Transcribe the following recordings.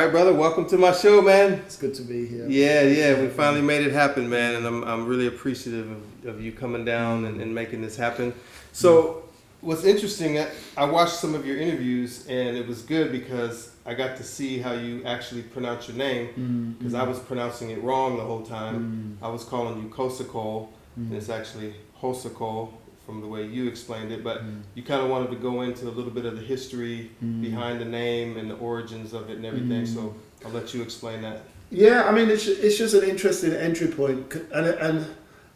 right, brother. Welcome to my show, man. It's good to be here. Yeah. We finally made it happen, man, and I'm really appreciative of you coming down and making this happen. So, what's interesting, I watched some of your interviews, and it was good because I got to see how you actually pronounce your name, because I was pronouncing it wrong the whole time. I was calling you Xhosa Cole, and it's actually Xhosa Cole from the way you explained it, but you kind of wanted to go into a little bit of the history behind the name and the origins of it and everything, so I'll let you explain that. Yeah, I mean, it's just an interesting entry point, and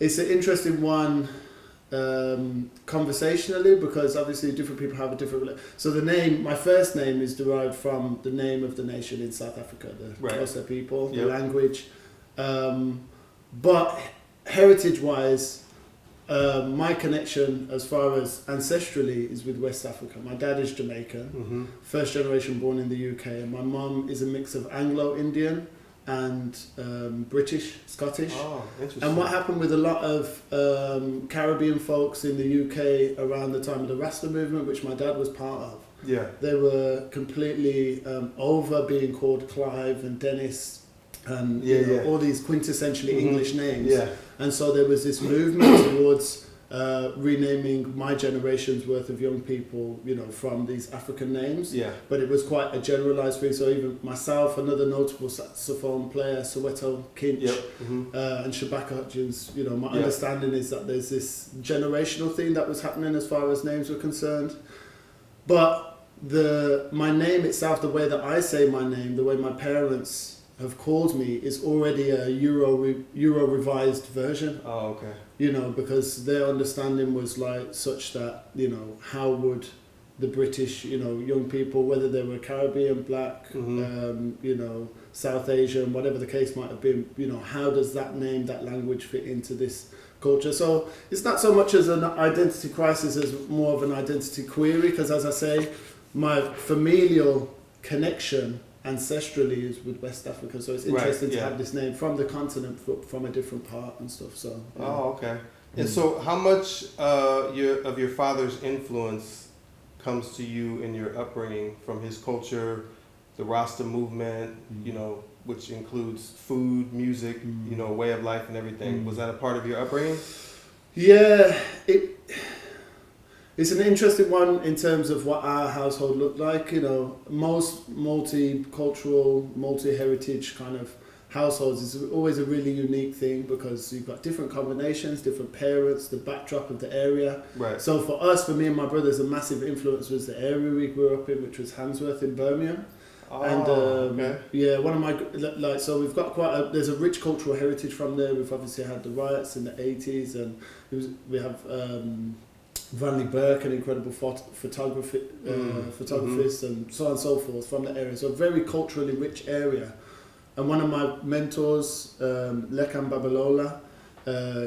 it's an interesting one conversationally, because obviously different people have a different... So the name, my first name is derived from the name of the nation in South Africa, the Xhosa people, the language. But heritage-wise, my connection as far as ancestrally is with West Africa. My dad is Jamaican, first generation born in the UK, and my mum is a mix of Anglo-Indian and British, Scottish. Oh, interesting. And what happened with a lot of Caribbean folks in the UK around the time of the Rasta movement, which my dad was part of, they were completely over being called Clive and Dennis and all these quintessentially English names. And so there was this movement towards renaming my generation's worth of young people, from these African names. But it was quite a generalised thing. So even myself, another notable saxophone player, Soweto Kinch, and Shabaka Hutchins, my understanding is that there's this generational thing that was happening as far as names were concerned. But my name itself, the way that I say my name, the way my parents have called me, is already a Euro revised version. Oh, okay. Because their understanding was like such that, how would the British, young people, whether they were Caribbean, black, South Asian, whatever the case might have been, how does that name, that language fit into this culture? So it's not so much as an identity crisis as more of an identity query, because as I say, my familial connection ancestrally is with West Africa, so it's interesting to have this name from the continent, from a different part and stuff. So Oh, okay. And so how much of your father's influence comes to you in your upbringing from his culture, the Rasta movement, which includes food, music, way of life and everything? Was that a part of your upbringing? Yeah, it's an interesting one in terms of what our household looked like. Most multicultural, multi-heritage kind of households is always a really unique thing, because you've got different combinations, different parents, the backdrop of the area. Right. So for me and my brothers, a massive influence was the area we grew up in, which was Handsworth in Birmingham. Oh, and one of my so we've got there's a rich cultural heritage from there. We've obviously had the riots in the 80s, and we have Vanley Burke, an incredible photographist, and so on and so forth from the area. So a very culturally rich area. And one of my mentors, Lekan Babalola,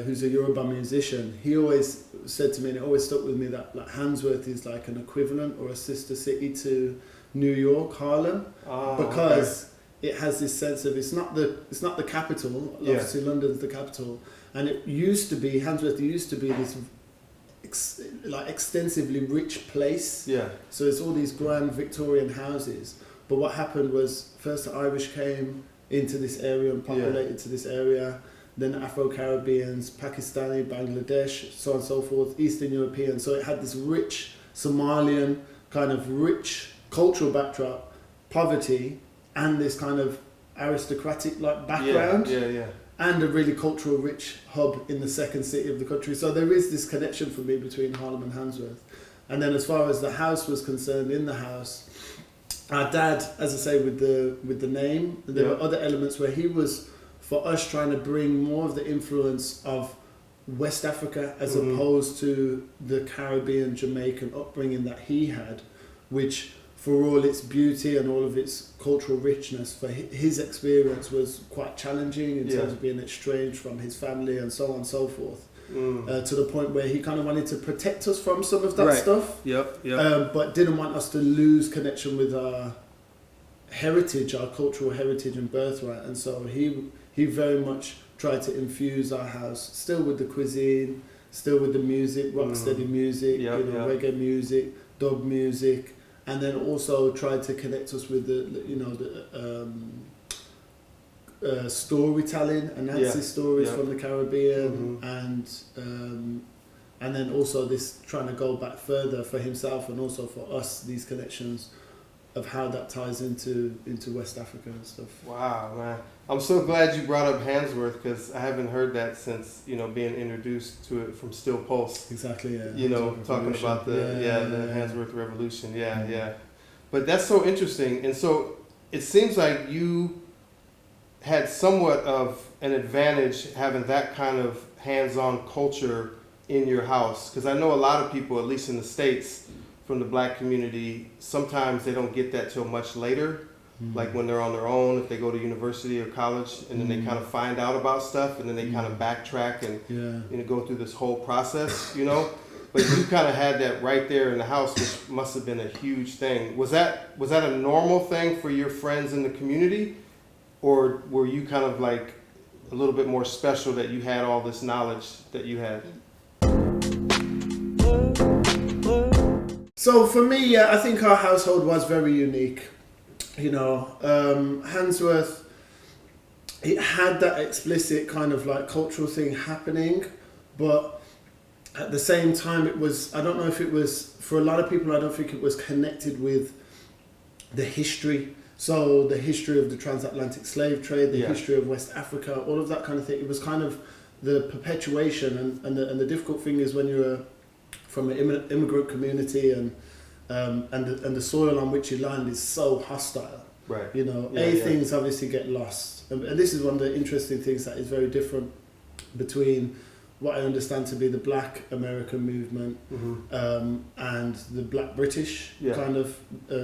who's a Yoruba musician, he always said to me, and it always stuck with me, that Handsworth is like an equivalent or a sister city to New York, Harlem, because it has this sense of it's not the capital. Obviously, London's the capital, and Handsworth used to be this extensively rich place. So it's all these grand Victorian houses. But what happened was, first the Irish came into this area and populated to this area, then Afro-Caribbeans, Pakistani, Bangladesh, so on and so forth, Eastern European. So it had this rich Somalian kind of rich cultural backdrop, poverty, and this kind of aristocratic background. And a really cultural rich hub in the second city of the country. So there is this connection for me between Harlem and Handsworth. And then as far as the house was concerned, in the house, our dad, as I say, with the name, there were other elements where he was, for us, trying to bring more of the influence of West Africa as opposed to the Caribbean, Jamaican upbringing that he had, which, for all its beauty and all of its cultural richness, for his experience was quite challenging in terms of being estranged from his family and so on and so forth, to the point where he kind of wanted to protect us from some of that stuff, but didn't want us to lose connection with our heritage, our cultural heritage and birthright. And so he very much tried to infuse our house, still with the cuisine, still with the music, rock steady music, reggae music, dub music, and then also tried to connect us with the storytelling, Anansi stories from the Caribbean, and then also this trying to go back further for himself and also for us, these connections of how that ties into West Africa and stuff. Wow, man. I'm so glad you brought up Handsworth, because I haven't heard that since, being introduced to it from Still Pulse. Exactly, yeah. Talking about the Handsworth Revolution. Yeah. But that's so interesting. And so it seems like you had somewhat of an advantage having that kind of hands-on culture in your house, because I know a lot of people, at least in the States, from the black community, sometimes they don't get that till much later, like when they're on their own, if they go to university or college, and then they kind of find out about stuff, and then they kind of backtrack and go through this whole process, But you kind of had that right there in the house, which must have been a huge thing. Was that a normal thing for your friends in the community, or were you kind of like a little bit more special that you had all this knowledge that you had? So for me, I think our household was very unique. Handsworth, it had that explicit kind of like cultural thing happening, but at the same time it was, I don't know if it was, for a lot of people, I don't think it was connected with the history. So the history of the transatlantic slave trade, the history of West Africa, all of that kind of thing. It was kind of the perpetuation, and the difficult thing is when you're from an immigrant community and the soil on which you land is so hostile. Right. Things obviously get lost. And this is one of the interesting things that is very different between what I understand to be the Black American movement and the Black British kind of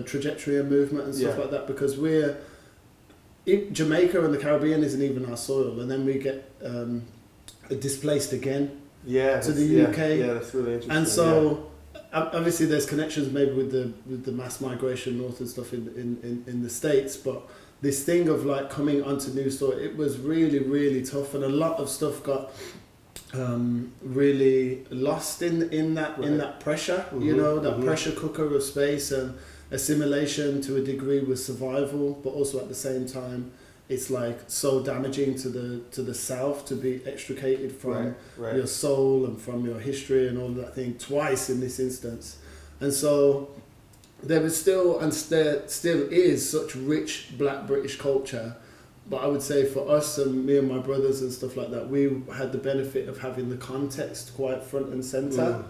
trajectory and movement and stuff like that, because Jamaica and the Caribbean isn't even our soil, and then we get displaced again to the UK. Yeah, that's really interesting. And so obviously there's connections maybe with the mass migration north and stuff in the States, but this thing of like coming onto new soil, it was really, really tough, and a lot of stuff got really lost in that pressure, pressure cooker of space, and assimilation to a degree was survival, but also at the same time it's like so damaging to the self to be extricated from your soul and from your history and all of that thing twice in this instance. And so there was still and still is such rich Black British culture. But I would say for us and me and my brothers and stuff like that, we had the benefit of having the context quite front and centre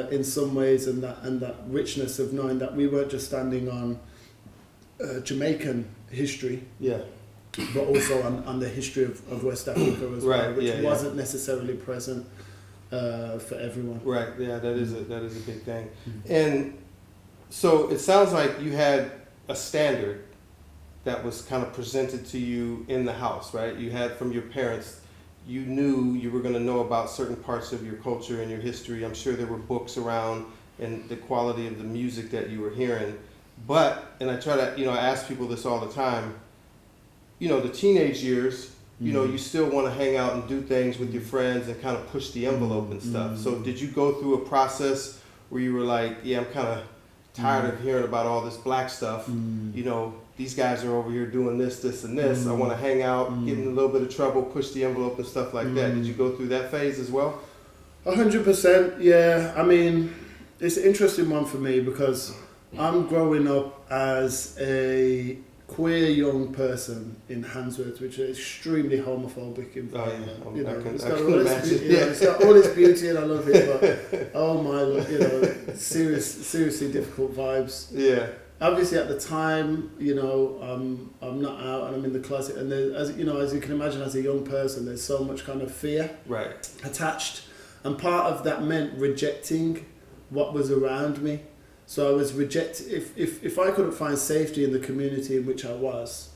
in some ways, and that richness of knowing that we weren't just standing on Jamaican history, but also on the history of West Africa as well, which wasn't necessarily present for everyone. Right. Yeah, that is a big thing. And so it sounds like you had a standard that was kind of presented to you in the house, right? You had from your parents, you knew you were going to know about certain parts of your culture and your history. I'm sure there were books around and the quality of the music that you were hearing. But, and I try to, I ask people this all the time, the teenage years, you still want to hang out and do things with your friends and kind of push the envelope and stuff. So did you go through a process where you were like, I'm kind of tired of hearing about all this Black stuff, these guys are over here doing this, and this. I want to hang out, get in a little bit of trouble, push the envelope and stuff like that. Did you go through that phase as well? 100%, yeah. I mean, it's an interesting one for me because I'm growing up as a queer young person in Handsworth, which is extremely homophobic environment. It's got all its beauty and I love it, but oh my, seriously difficult vibes. Yeah. Obviously, at the time, I'm not out and I'm in the closet, and as you can imagine, as a young person, there's so much kind of fear attached, and part of that meant rejecting what was around me. So I was if I couldn't find safety in the community in which I was,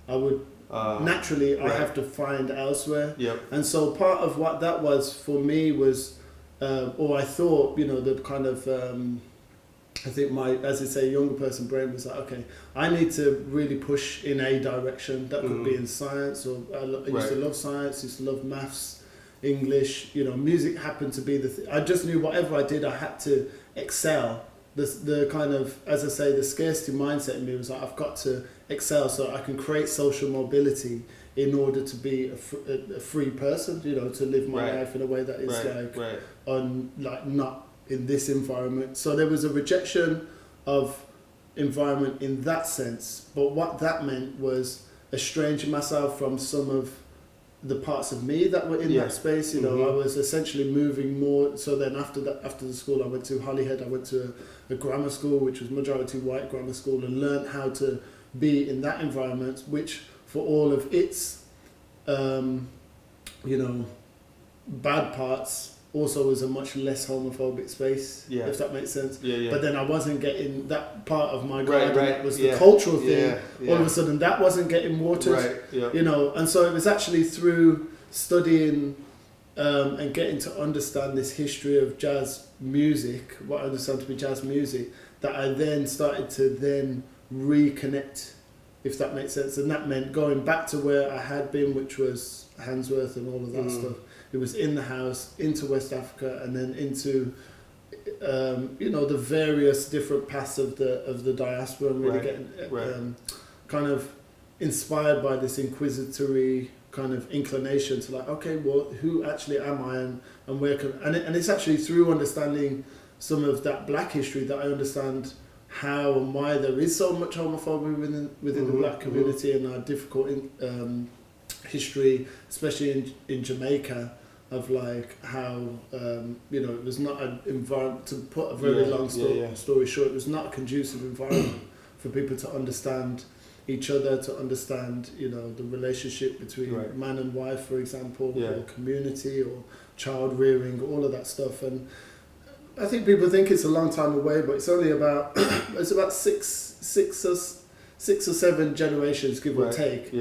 I would naturally I have to find elsewhere. Yep. And so part of what that was for me was, or I thought, the kind of. I think my, as I say, younger person brain was like, okay, I need to really push in a direction. That could be in science, or I used to love science, used to love maths, English, music happened to be the thing. I just knew whatever I did, I had to excel the kind of, as I say, the scarcity mindset in me was like, I've got to excel so I can create social mobility in order to be a free person, you know, to live my life in a way that is not in this environment. So there was a rejection of environment in that sense, but what that meant was estranging myself from some of the parts of me that were in that space. You know, I was essentially moving more. So then after the school, I went to Holyhead. I went to a grammar school, which was majority white grammar school, and learned how to be in that environment, which for all of its, you know, bad parts, also was a much less homophobic space, if that makes sense. But then I wasn't getting that part of my garden that was the cultural thing. All of a sudden, that wasn't getting watered, you know. And so it was actually through studying and getting to understand this history of jazz music, what I understand to be jazz music, that I then started to then reconnect, if that makes sense. And that meant going back to where I had been, which was Handsworth and all of that stuff. It was in the house, into West Africa, and then into, you know, the various different paths of the diaspora, and really getting kind of inspired by this inquisitory kind of inclination to like, okay, well, who actually am I, and where can, and it's actually through understanding some of that black history that I understand how and why there is so much homophobia within the black community, and our difficult history, especially in Jamaica, of like how you know, it was not an environment, to put a very long story short, it was not a conducive environment for people to understand each other, to understand, you know, the relationship between man and wife, for example, or community, or child rearing, all of that stuff. And I think people think it's a long time away, but it's only about it's about six or seven generations, give or take.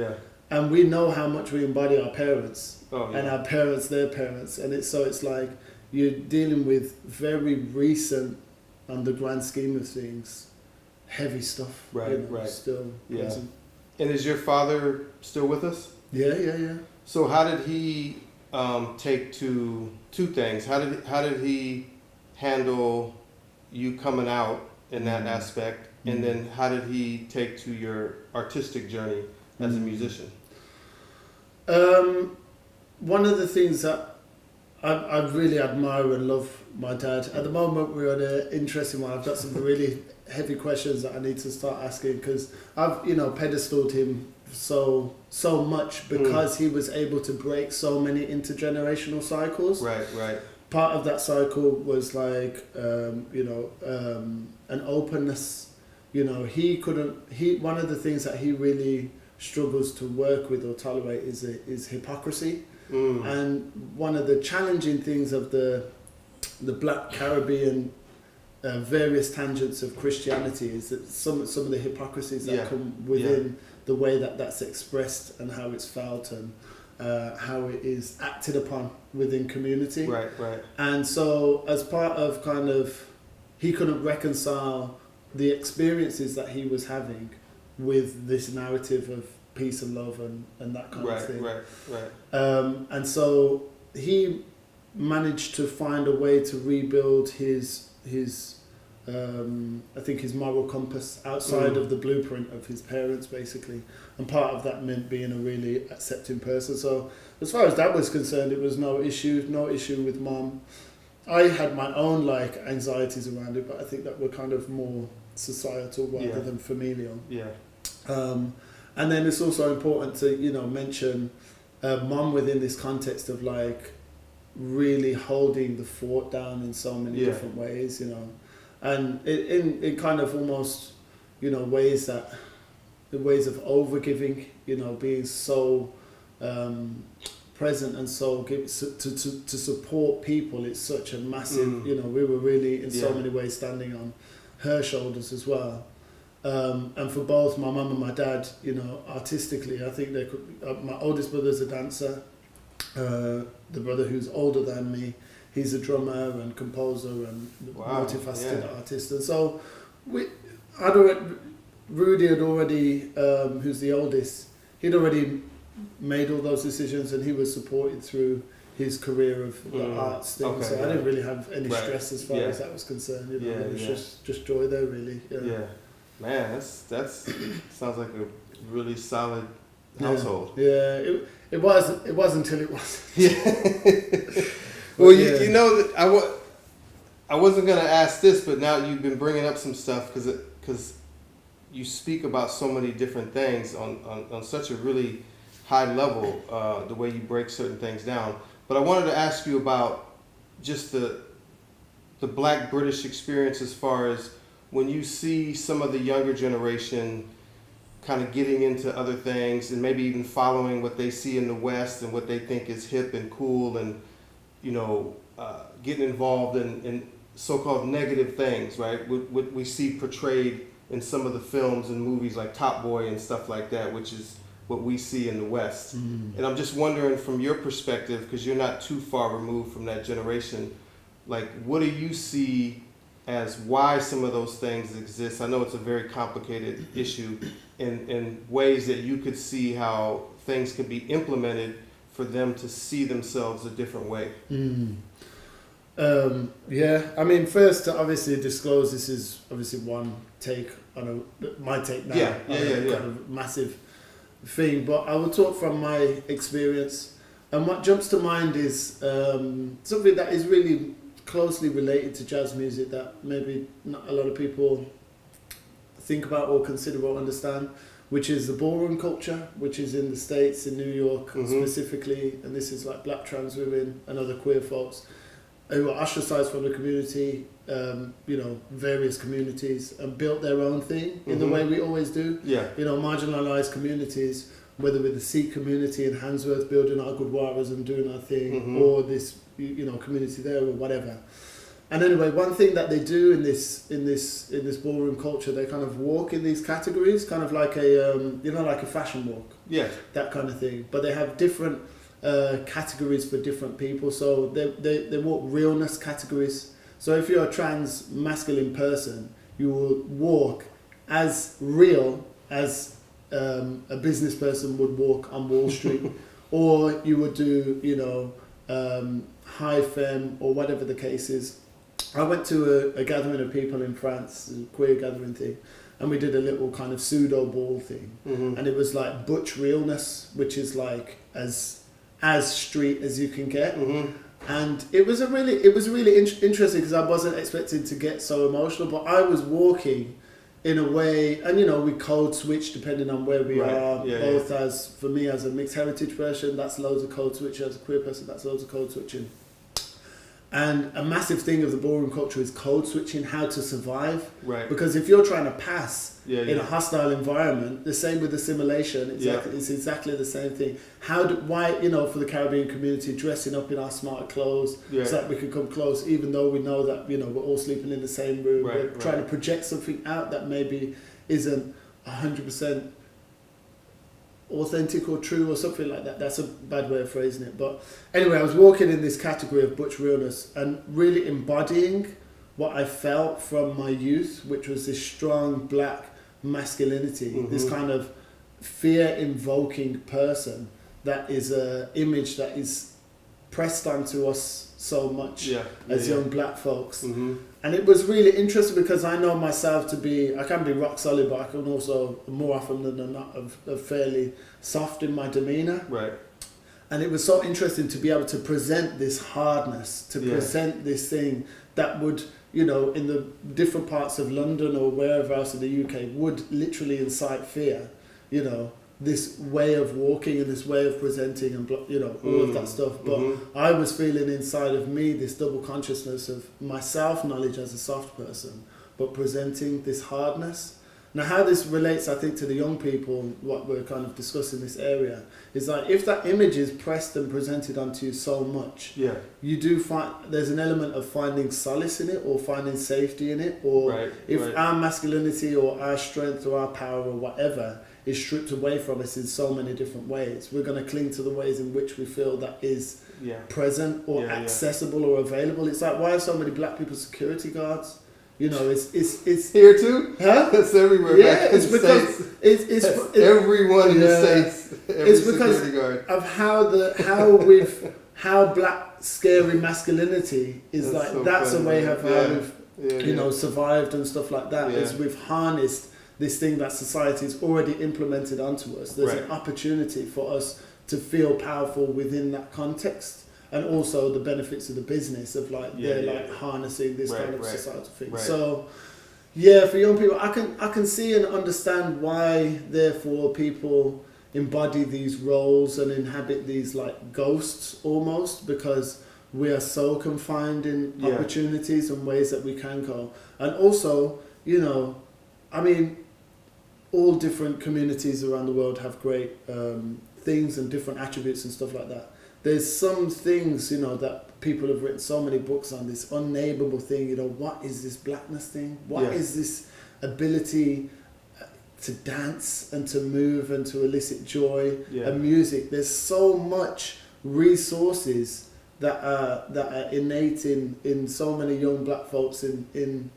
And we know how much we embody our parents, and our parents, their parents. And it's like you're dealing with very recent, on the grand scheme of things, heavy stuff. Still present. And is your father still with us? Yeah. So how did he take to two things? How did he handle you coming out in that aspect? And then how did he take to your artistic journey as a musician? One of the things that I really admire and love my dad. At the moment, we're at an interesting one. I've got some really heavy questions that I need to start asking, because I've, you know, pedestaled him so much because he was able to break so many intergenerational cycles. Part of that cycle was like, you know, an openness. You know, one of the things that he really struggles to work with or tolerate is hypocrisy. And one of the challenging things of the Black Caribbean various tangents of Christianity is that some of the hypocrisies that come within the way that that's expressed and how it's felt, and how it is acted upon within community. And so as part of kind of, he couldn't reconcile the experiences that he was having with this narrative of peace and love and that kind of thing. And so he managed to find a way to rebuild his I think his moral compass outside of the blueprint of his parents, basically. And part of that meant being a really accepting person. So as far as that was concerned, it was no issue with mom. I had my own like anxieties around it, but I think that were kind of more societal rather than familial. And then it's also important to, you know, mention mom within this context of like really holding the fort down in so many different ways, you know, and in kind of almost, you know, ways of overgiving, you know, being so present and so to support people. It's such a massive, you know, we were really in so many ways standing on her shoulders as well. And for both my mum and my dad, you know, artistically, I think they could. My oldest brother's a dancer. The brother who's older than me, he's a drummer and composer and multifaceted artist. And so Rudy had already, who's the oldest, he'd already made all those decisions, and he was supported through his career of the arts thing. Okay, so I didn't really have any stress as far Yeah. as that was concerned. You know, Yeah, it was yeah. just joy there, really. Yeah, man, that's sounds like a really solid household. Yeah, it was until it wasn't. Yeah. Well, you know, I wasn't gonna ask this, but now you've been bringing up some stuff because you speak about so many different things on such a really high level, the way you break certain things down. But I wanted to ask you about just the Black British experience as far as when you see some of the younger generation kind of getting into other things and maybe even following what they see in the West and what they think is hip and cool and, you know, getting involved in so-called negative things, right? What we see portrayed in some of the films and movies like Top Boy and stuff like that, which is what we see in the West. And I'm just wondering from your perspective, because you're not too far removed from that generation, like what do you see as why some of those things exist? I know it's a very complicated issue in ways that you could see how things could be implemented for them to see themselves a different way. Yeah, I mean, first to obviously disclose, this is obviously one take on my take now. Yeah. Kind of massive thing, but I will talk from my experience. And what jumps to mind is something that is really closely related to jazz music that maybe not a lot of people think about or consider or understand, which is the ballroom culture, which is in the States, in New York specifically, and this is like black trans women and other queer folks who were ostracized from the community, you know, various communities, and built their own thing in the way we always do. Yeah. You know, marginalized communities, whether with the Sikh community in Handsworth building our Gurdwaras and doing our thing, or this, you know, community there or whatever. And anyway, one thing that they do in this ballroom culture, they kind of walk in these categories, kind of like a you know, like a fashion walk. Yeah. That kind of thing. But they have different categories for different people. So they walk realness categories. So if you're a trans masculine person, you will walk as real as a business person would walk on Wall Street, or you would do, you know, high femme or whatever the case is. I went to a gathering of people in France, a queer gathering thing, and we did a little kind of pseudo ball thing, and it was like butch realness, which is like as street as you can get. And it was really interesting because I wasn't expecting to get so emotional, but I was walking in a way, and you know, we code switch depending on where we are. Both as, for me as a mixed heritage person, that's loads of code switching. As a queer person, that's loads of code switching. And a massive thing of the ballroom culture is code switching, how to survive. Right. Because if you're trying to pass in a hostile environment, the same with assimilation, it's exactly the same thing. Why, you know, for the Caribbean community, dressing up in our smart clothes so that we can come close, even though we know that, you know, we're all sleeping in the same room. We're trying to project something out that maybe isn't 100% authentic or true or something like that. That's a bad way of phrasing it. But anyway, I was walking in this category of butch realness and really embodying what I felt from my youth, which was this strong black masculinity, this kind of fear-invoking person that is an image that is pressed onto us so much as young black folks. And it was really interesting because I know myself to be, I can be rock solid, but I can also, more often than not, of fairly soft in my demeanour. Right. And it was so interesting to be able to present this hardness, to present this thing that would, you know, in the different parts of London or wherever else in the UK, would literally incite fear, you know, this way of walking and this way of presenting and, you know, all of that stuff. But I was feeling inside of me this double consciousness of my self-knowledge as a soft person, but presenting this hardness. Now, how this relates, I think, to the young people, what we're kind of discussing in this area, is like if that image is pressed and presented onto you so much, you do find there's an element of finding solace in it or finding safety in it, or if our masculinity or our strength or our power or whatever is stripped away from us in so many different ways, we're going to cling to the ways in which we feel that is present or accessible or available. It's like, why are so many black people security guards? You know, it's here too. Huh? It's everywhere. Yeah, it's because it's everyone in the States. It's because of how we've how black scary masculinity is like so that's funny, a way of how we've you know survived and stuff like that. Is we've harnessed this thing that society's already implemented onto us. There's an opportunity for us to feel powerful within that context, and also the benefits of the business of like harnessing this kind of societal thing. So yeah, for young people, I can see and understand why therefore people embody these roles and inhabit these like ghosts almost, because we are so confined in opportunities and ways that we can go. And also, you know, I mean, all different communities around the world have great things and different attributes and stuff like that. There's some things, you know, that people have written so many books on, this unnamable thing, you know, what is this blackness thing? What is this ability to dance and to move and to elicit joy and music? There's so much resources that are innate in so many young black folks in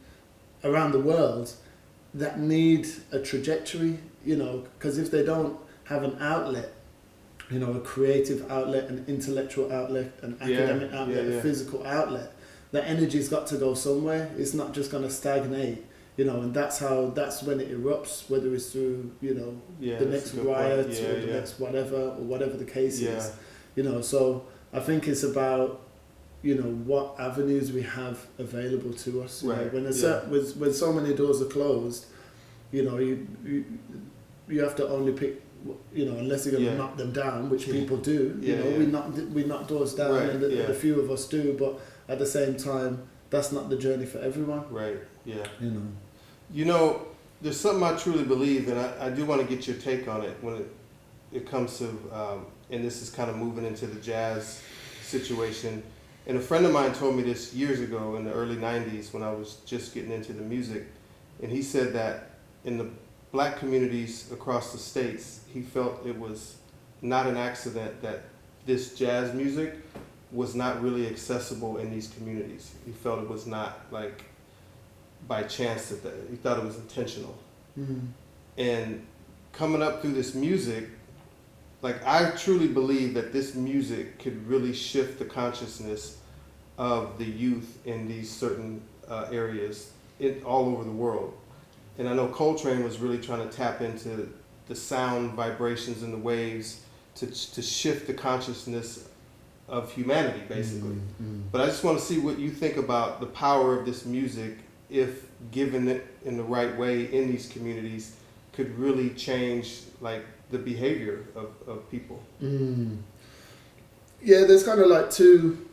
around the world that need a trajectory, you know, because if they don't have an outlet, you know, a creative outlet, an intellectual outlet, an academic outlet, a physical outlet, that energy's got to go somewhere. It's not just going to stagnate, you know, and that's when it erupts, whether it's through, you know, the next riot or the next whatever the case is, you know. So I think it's about, you know, what avenues we have available to us. You know, when so many doors are closed, you know, you have to only pick, you know, unless you're going to knock them down, which people do. You know, we knock doors down, and the few of us do. But at the same time, that's not the journey for everyone. Right. Yeah. You know. You know, there's something I truly believe, and I do want to get your take on it when it comes to, and this is kind of moving into the jazz situation. And a friend of mine told me this years ago in the early 90s when I was just getting into the music. And he said that in the black communities across the states, he felt it was not an accident that this jazz music was not really accessible in these communities. He felt it was not like by chance he thought it was intentional. Mm-hmm. And coming up through this music, like I truly believe that this music could really shift the consciousness of the youth in these certain areas all over the world. And I know Coltrane was really trying to tap into the sound vibrations and the waves to shift the consciousness of humanity, basically. Mm-hmm. But I just want to see what you think about the power of this music, if given it in the right way in these communities, could really change like the behavior of people. Mm. Yeah, there's kind of like two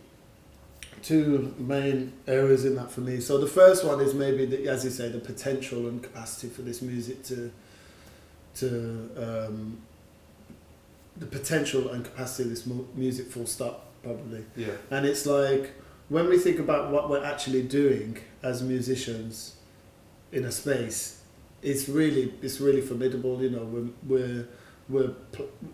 main areas in that for me. So the first one is maybe, as you say, the potential and capacity for this music the potential and capacity of this music, full stop, probably. Yeah. And it's like, when we think about what we're actually doing as musicians in a space, it's really formidable. You know, we're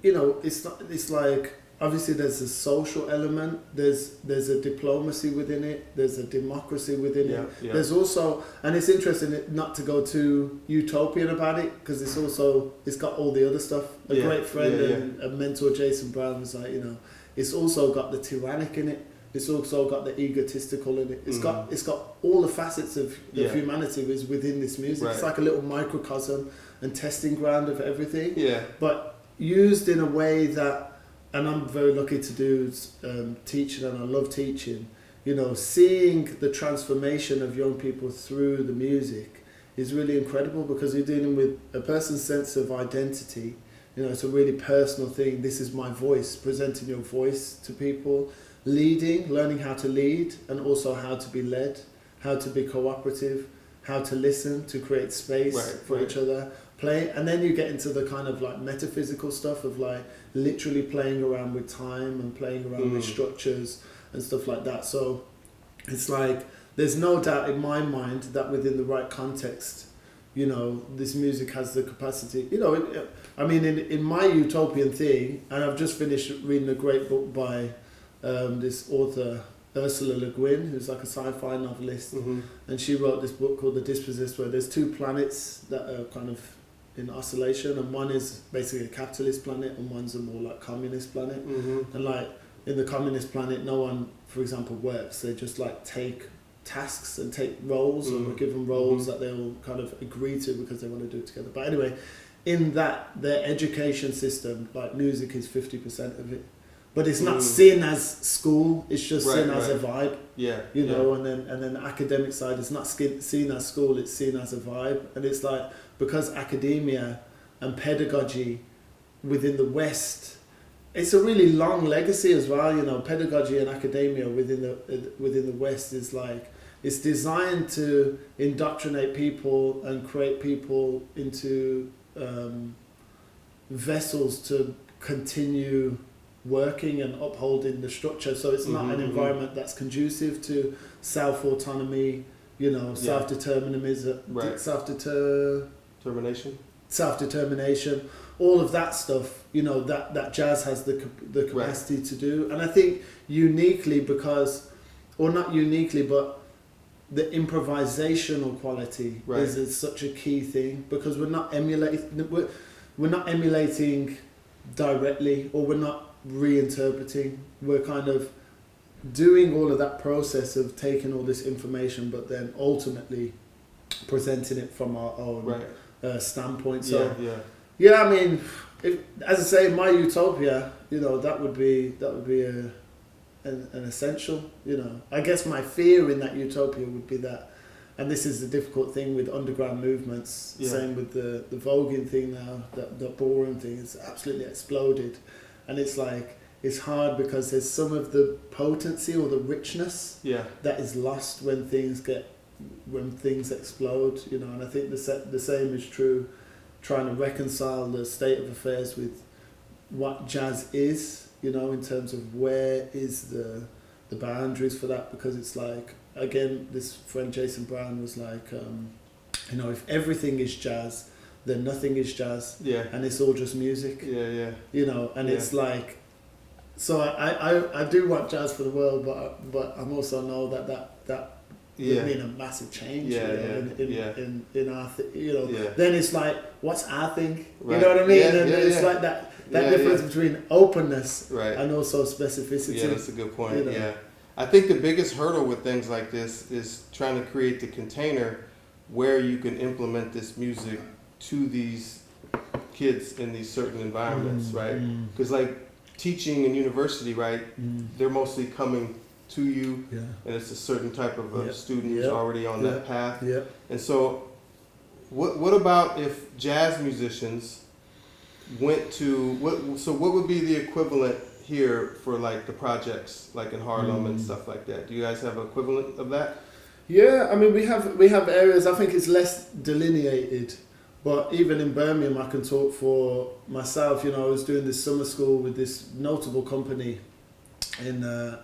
you know, it's like, obviously there's a social element, there's a diplomacy within it, there's a democracy within it. Yeah. There's also, and it's interesting not to go too utopian about it, because it's got all the other stuff. A great friend and a mentor, Jason Brown, was like, you know, it's also got the tyrannic in it. It's also got the egotistical in it. It's got all the facets of humanity is within this music. Right. It's like a little microcosm and testing ground of everything. Yeah. But used in a way that, and I'm very lucky to do teaching, and I love teaching. You know, seeing the transformation of young people through the music is really incredible, because you're dealing with a person's sense of identity. You know, it's a really personal thing. This is my voice, presenting your voice to people. Learning how to lead, and also how to be led, how to be cooperative, how to listen, to create space for each other, play, and then you get into the kind of like metaphysical stuff of like literally playing around with time and playing around with structures and stuff like that. So it's like, there's no doubt in my mind that within the right context, you know, this music has the capacity, you know, I mean, in my utopian thing, and I've just finished reading a great book by this author Ursula Le Guin, who's like a sci-fi novelist, and she wrote this book called The Dispossessed, where there's two planets that are kind of in oscillation, and one is basically a capitalist planet and one's a more like communist planet. And like in the communist planet, no one, for example, works. They just like take tasks and take roles, and we're given roles that they all kind of agree to because they want to do it together. But anyway, in that, their education system, like music is 50% of it. But it's not seen as school, it's just seen as a vibe. Yeah. You know, and then the academic side is not seen as school, it's seen as a vibe. And it's like, because academia and pedagogy within the West, it's a really long legacy as well, you know, pedagogy and academia within the West is like, it's designed to indoctrinate people and create people into vessels to continue working and upholding the structure. So it's not an environment that's conducive to self-autonomy, you know, self-determinism, self-determination, all of that stuff, you know, that jazz has the capacity to do. And I think uniquely because, or not uniquely, but the improvisational quality is such a key thing, because we're not emulating directly, or we're not reinterpreting. We're kind of doing all of that process of taking all this information, but then ultimately presenting it from our own standpoint. So yeah, I mean, as I say, my utopia, you know, that would be an essential, you know. I guess my fear in that utopia would be that, and this is the difficult thing with underground movements, same with the voguing thing now, the ballroom thing has absolutely exploded. And it's like, it's hard because there's some of the potency or the richness that is lost when things explode, you know. And I think the same is true, trying to reconcile the state of affairs with what jazz is, you know, in terms of where is the boundaries for that. Because it's like, again, this friend Jason Brown was like, you know, if everything is jazz, then nothing is jazz, and it's all just music. You know, and it's like, so I do want jazz for the world, but I'm also know that would mean a massive change. In our you know. Then it's like, what's our thing? You know what I mean? And it's like that difference between openness and also specificity. Yeah, that's a good point. You know? Yeah, I think the biggest hurdle with things like this is trying to create the container where you can implement this music to these kids in these certain environments, right? Because like teaching in university, right, they're mostly coming to you, and it's a certain type of student who's already on that path. And so what about if jazz musicians went to, what would be the equivalent here for like the projects like in Harlem and stuff like that? Do you guys have an equivalent of that? Yeah, I mean, we have areas, I think it's less delineated. But even in Birmingham, I can talk for myself. You know, I was doing this summer school with this notable company in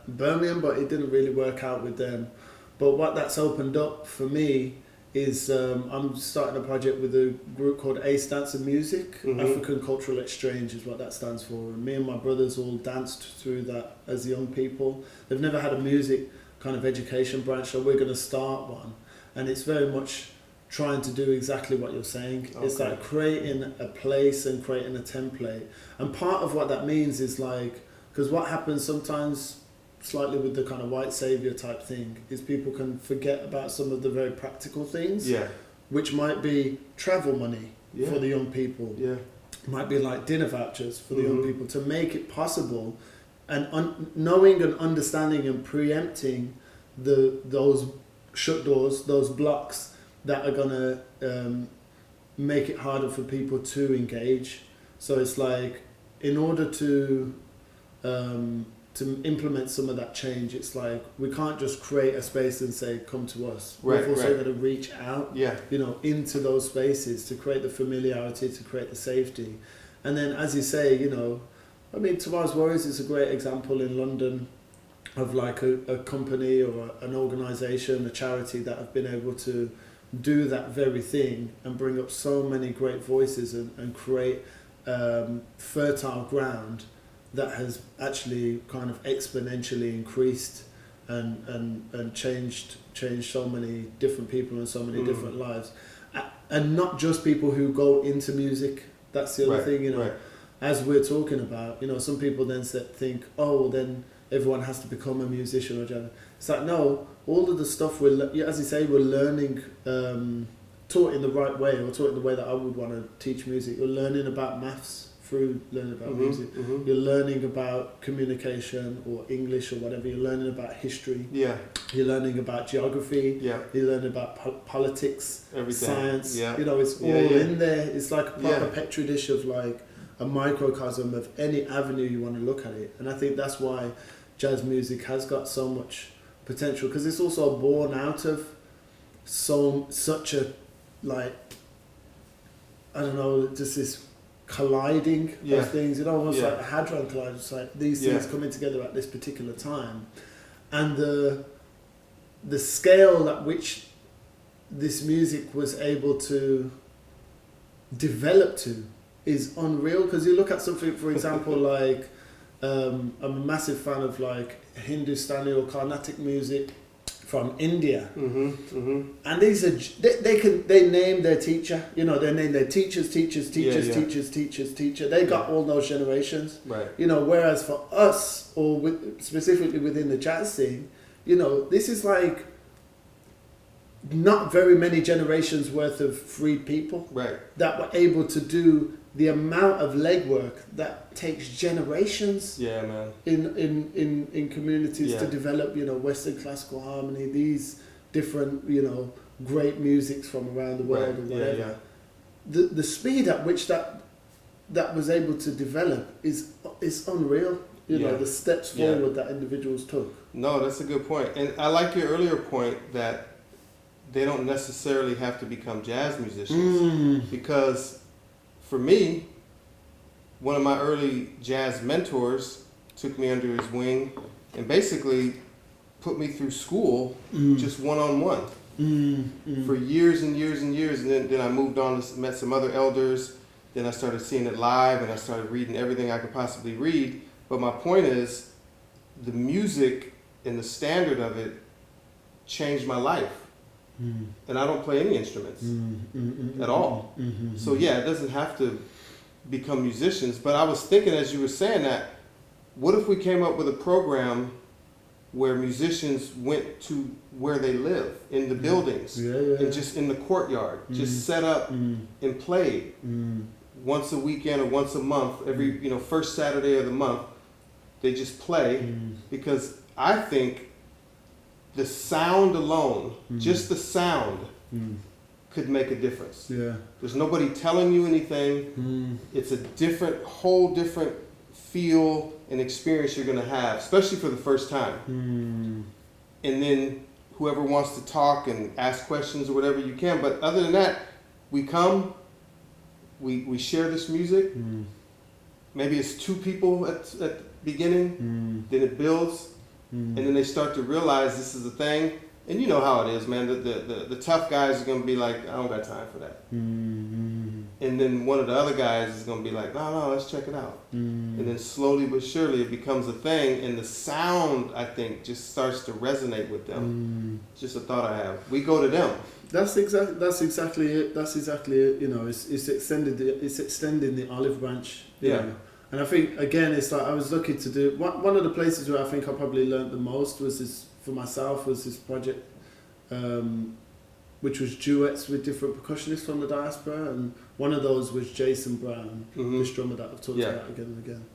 Birmingham, but it didn't really work out with them. But what that's opened up for me is I'm starting a project with a group called Ace Dance and Music. African Cultural Exchange is what that stands for. And me and my brothers all danced through that as young people. They've never had a music kind of education branch, so we're going to start one. And it's very much trying to do exactly what you're saying. It's like creating a place and creating a template. And part of what that means is like, because what happens sometimes slightly with the kind of white savior type thing is people can forget about some of the very practical things, which might be travel money for the young people, might be like dinner vouchers for the young people, to make it possible, and knowing and understanding and preempting those shut doors, those blocks that are going to make it harder for people to engage. So it's like, in order to implement some of that change, it's like, we can't just create a space and say, come to us. We've also got to reach out, you know, into those spaces to create the familiarity, to create the safety. And then, as you say, you know, I mean, Tomorrow's Warriors is a great example in London of like a company or an organisation, a charity that have been able to do that very thing and bring up so many great voices and create fertile ground that has actually kind of exponentially increased and changed so many different people and so many different lives, and not just people who go into music. That's the other thing, you know. As we're talking about, you know, some people then think, oh, then everyone has to become a musician or jazz. It's like, no, all of the stuff as you say, we're learning, taught in the right way, or taught in the way that I would want to teach music. You're learning about maths through learning about music. You're learning about communication or English or whatever. You're learning about history. Yeah. You're learning about geography. Yeah. You're learning about politics, everything. Science. Yeah. You know, it's all in there. It's like a proper petri dish of like a microcosm of any avenue you want to look at it. And I think that's why jazz music has got so much potential, because it's also born out of such a, like, I don't know, just this colliding of things, you know, almost like a hadron collider. It's like these things coming together at this particular time, and the scale at which this music was able to develop to is unreal. Because you look at something, for example, like I'm a massive fan of like Hindustani or Carnatic music from India, and these are they name their teacher, you know, they name their teacher. They got all those generations, right? You know, whereas for us, or specifically within the jazz scene, you know, this is like not very many generations worth of free people, right, that were able to do the amount of legwork that takes generations man. in communities to develop, you know, Western classical harmony, these different, you know, great musics from around the world, or whatever. The speed at which that was able to develop is unreal. You know, the steps forward that individuals took. No, that's a good point. And I like your earlier point that they don't necessarily have to become jazz musicians, because for me, one of my early jazz mentors took me under his wing and basically put me through school just one-on-one for years and years and years. And then I moved on, met some other elders. Then I started seeing it live, and I started reading everything I could possibly read. But my point is, the music and the standard of it changed my life. And I don't play any instruments at all. So it doesn't have to become musicians. But I was thinking, as you were saying that, what if we came up with a program where musicians went to where they live, in the buildings, and just in the courtyard, just set up and played once a weekend or once a month, every, you know, first Saturday of the month, they just play. Because I think the sound alone, just the sound, could make a difference. There's nobody telling you anything. It's a whole different feel and experience you're going to have, especially for the first time. And then whoever wants to talk and ask questions or whatever, you can. But other than that, we come, we share this music. Maybe it's 2 people at the beginning, then it builds. And then they start to realize this is a thing. And you know how it is, man. The tough guys are going to be like, I don't got time for that. And then one of the other guys is going to be like, no, let's check it out. And then slowly but surely it becomes a thing. And the sound, I think, just starts to resonate with them. Just a thought I have. We go to them. That's exactly it. You know, it's extending the olive branch. You know? And I think, again, it's like I was looking to do... One of the places where I think I probably learned the most was this, for myself, was this project, which was duets with different percussionists from the diaspora. And one of those was Jason Brown, this drummer that I've talked about again and again.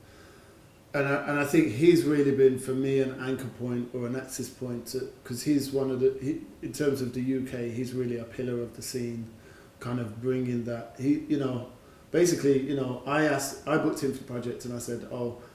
And I think he's really been, for me, an anchor point or an access point, because he's one of in terms of the UK, he's really a pillar of the scene, kind of bringing that... Basically, you know, I booked him for the project, and I said,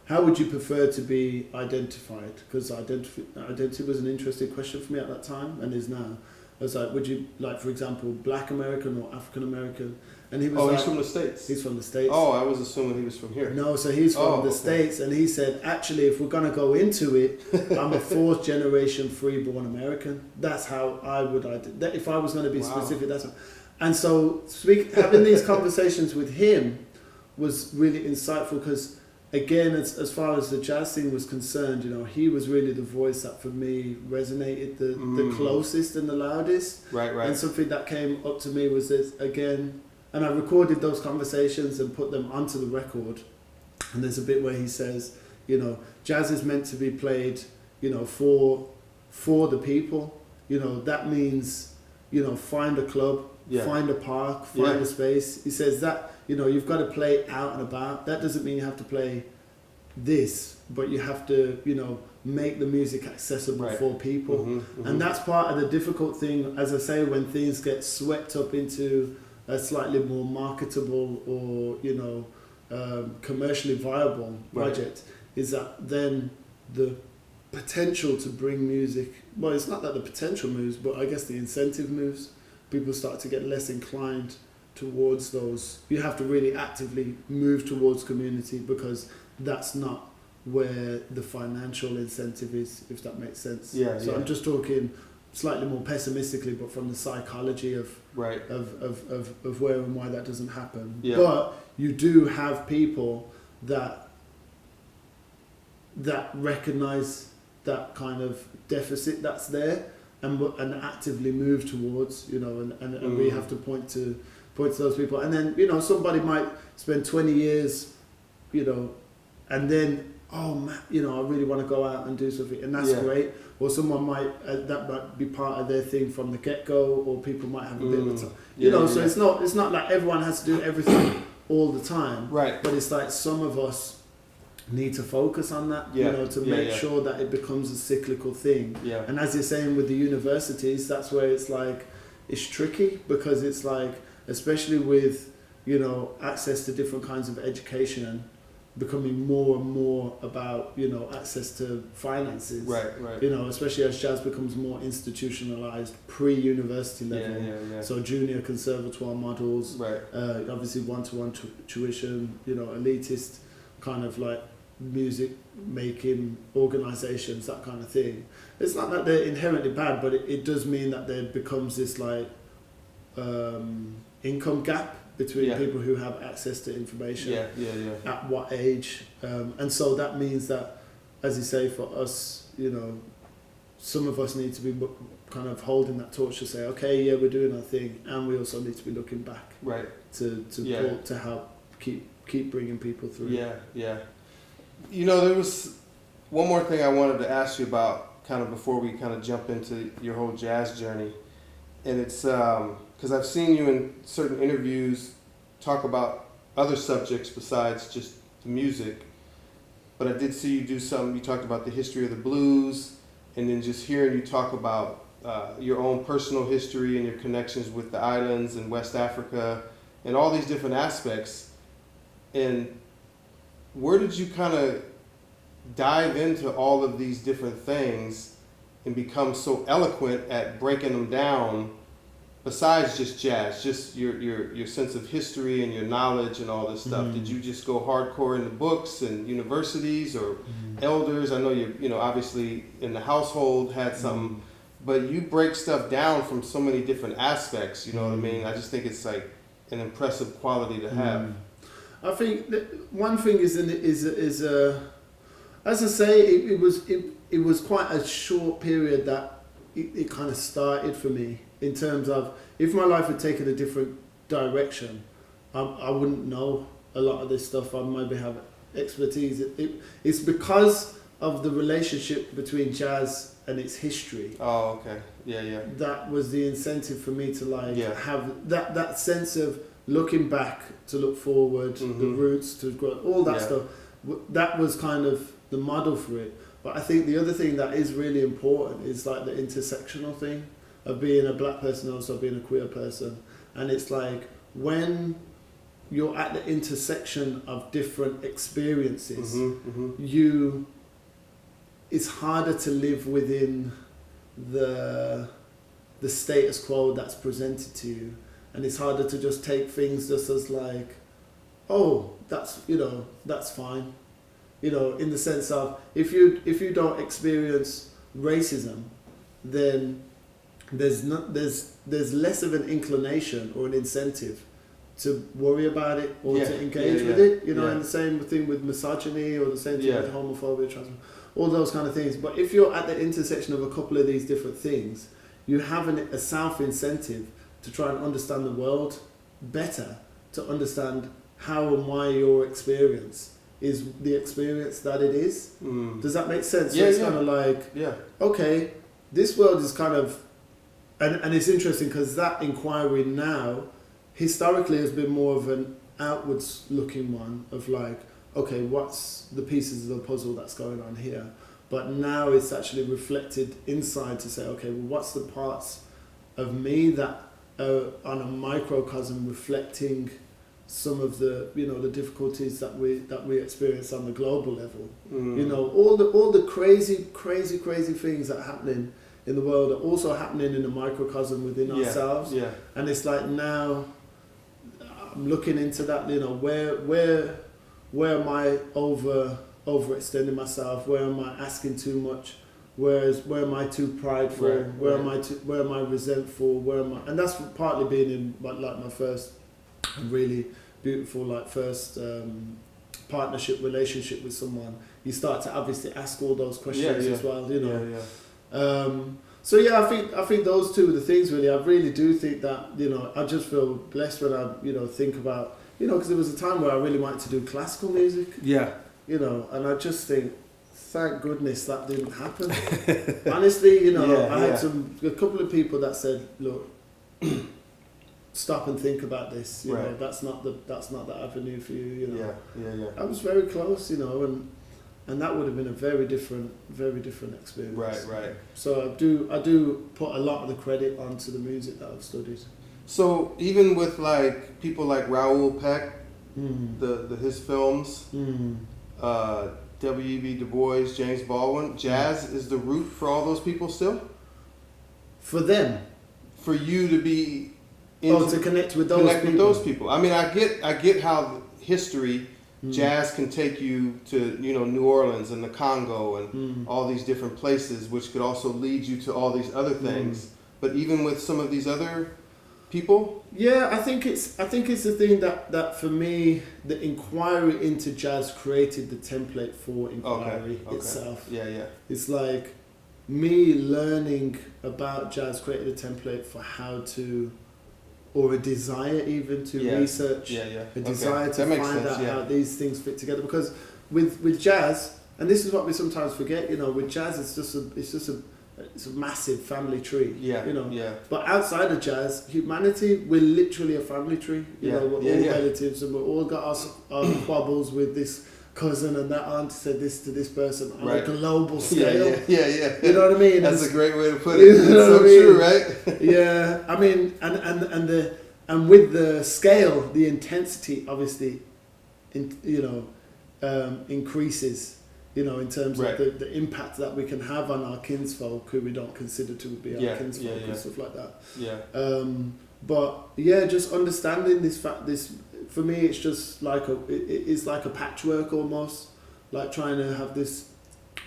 how would you prefer to be identified? Because identity was an interesting question for me at that time, and is now. I was like, would you, like, for example, Black American or African American? And he was he's from the States. He's from the States. Oh, I was assuming he was from here. No, so he's from the States, and he said, actually, if we're going to go into it, I'm a 4th generation freeborn American. That's how I would identify. If I was going to be specific, that's how. And so having these conversations with him was really insightful, because, again, as far as the jazz scene was concerned, you know, he was really the voice that for me resonated the closest and the loudest. Right. And something that came up to me was this, again, and I recorded those conversations and put them onto the record. And there's a bit where he says, You know, jazz is meant to be played, you know, for the people. You know, that means, you know, find a club, find a park, find a space. He says that, you know, you've got to play out and about. That doesn't mean you have to play this, but you have to, you know, make the music accessible for people. And that's part of the difficult thing, as I say, when things get swept up into a slightly more marketable or, you know, commercially viable project, is that then the potential to bring music, well, it's not that the potential moves, but I guess the incentive moves. People start to get less inclined towards those. You have to really actively move towards community, because that's not where the financial incentive is, if that makes sense. I'm just talking slightly more pessimistically, but from the psychology of where and why that doesn't happen. But you do have people that recognize that kind of deficit that's there, and actively move towards, you know, and we have to point to those people. And then, you know, somebody might spend 20 years, you know, and then, oh man, you know, I really want to go out and do something, and that's great. Or someone might, that might be part of their thing from the get-go, or people might have a bit of a time. You know, so it's not like everyone has to do everything all the time. But it's like some of us need to focus on that, you know, to make sure that it becomes a cyclical thing. And as you're saying with the universities, that's where it's like, it's tricky, because it's like, especially with, you know, access to different kinds of education becoming more and more about, you know, access to finances. You know, especially as jazz becomes more institutionalized pre-university level. So junior conservatoire models, obviously one-to-one tuition, you know, elitist kind of like music making organizations, that kind of thing. It's not that they're inherently bad, but it does mean that there becomes this like income gap between people who have access to information at what age, and so that means that, as you say, for us, you know, some of us need to be kind of holding that torch to say, okay, we're doing our thing, and we also need to be looking back to help keep bringing people through. You know, there was one more thing I wanted to ask you about, kind of before we kind of jump into your whole jazz journey, and it's because I've seen you in certain interviews talk about other subjects besides just the music, but I did see you do some. You talked about the history of the blues, and then just hearing you talk about your own personal history and your connections with the islands and West Africa and all these different aspects. And where did you kind of dive into all of these different things and become so eloquent at breaking them down, besides just jazz, just your sense of history and your knowledge and all this stuff? Did you just go hardcore into books and universities or elders? I know you know, obviously in the household had some, but you break stuff down from so many different aspects, you know what I mean? I just think it's like an impressive quality to have. I think that one thing is as I say, it was quite a short period that it kind of started for me, in terms of, if my life had taken a different direction, I wouldn't know a lot of this stuff. I maybe have expertise. It's because of the relationship between jazz and its history. Oh, okay. That was the incentive for me to like have that sense of looking back to look forward, the roots to grow, all that stuff. That was kind of the model for it. But I think the other thing that is really important is like the intersectional thing of being a black person, also being a queer person. And it's like, when you're at the intersection of different experiences, it's harder to live within the status quo that's presented to you. And it's harder to just take things just as like, oh, that's, you know, that's fine. You know, in the sense of, if you don't experience racism, then there's less of an inclination or an incentive to worry about it or to engage with it. You know, and the same thing with misogyny, or the same thing with homophobia, transphobia, all those kind of things. But if you're at the intersection of a couple of these different things, you have a self-incentive to try and understand the world better, to understand how and why your experience is the experience that it is. Does that make sense? Yeah, so it's yeah. kind of like, okay, this world is kind of, and it's interesting because that inquiry now, historically, has been more of an outwards looking one of like, okay, what's the pieces of the puzzle that's going on here? But now it's actually reflected inside to say, okay, well, what's the parts of me that are on a microcosm reflecting some of the, you know, the difficulties that we experience on the global level. You know, all the crazy things that are happening in the world are also happening in a microcosm within ourselves. Yeah. And it's like now I'm looking into that, you know, where am I overextending myself? Where am I asking too much? Where am I too prideful? Where am I resentful? And that's partly being in like my first really beautiful first partnership relationship with someone. You start to obviously ask all those questions as well, you know. So yeah, I think those two are the things really. I really do think that, you know, I just feel blessed when I, you know, think about, you know, because there was a time where I really wanted to do classical music. Yeah. You know, and I just think, thank goodness that didn't happen. Honestly, you know, I had a couple of people that said, look, stop and think about this. You know, that's not the avenue for you. You know. I was very close, you know, and that would have been a very different experience. Right. So I do put a lot of the credit onto the music that I've studied. So even with like people like Raoul Peck, his films, W.E.B. Du Bois, James Baldwin, jazz is the root for all those people still? For them? For you to be... to connect with those people. I mean, I get how history, jazz can take you to, you know, New Orleans and the Congo and all these different places, which could also lead you to all these other things. But even with some of these other people? Yeah, I think it's the thing that for me, the inquiry into jazz created the template for inquiry itself. Yeah. It's like me learning about jazz created a template for how to, or a desire even to research, a desire to find out how these things fit together. Because with jazz, and this is what we sometimes forget, you know, with jazz it's a massive family tree, you know. But outside of jazz, humanity, we're literally a family tree. You know, we're all relatives, and we've all got our quabbles with this cousin and that aunt said this to this person on a global scale. Yeah. You know what I mean? That's a great way to put it. It's so true, right? Yeah, I mean, and with the scale, the intensity obviously, increases. You know, in terms of the impact that we can have on our kinsfolk who we don't consider to be our kinsfolk and stuff like that. But just understanding this fact, for me, it's just like it's like a patchwork almost, like trying to have this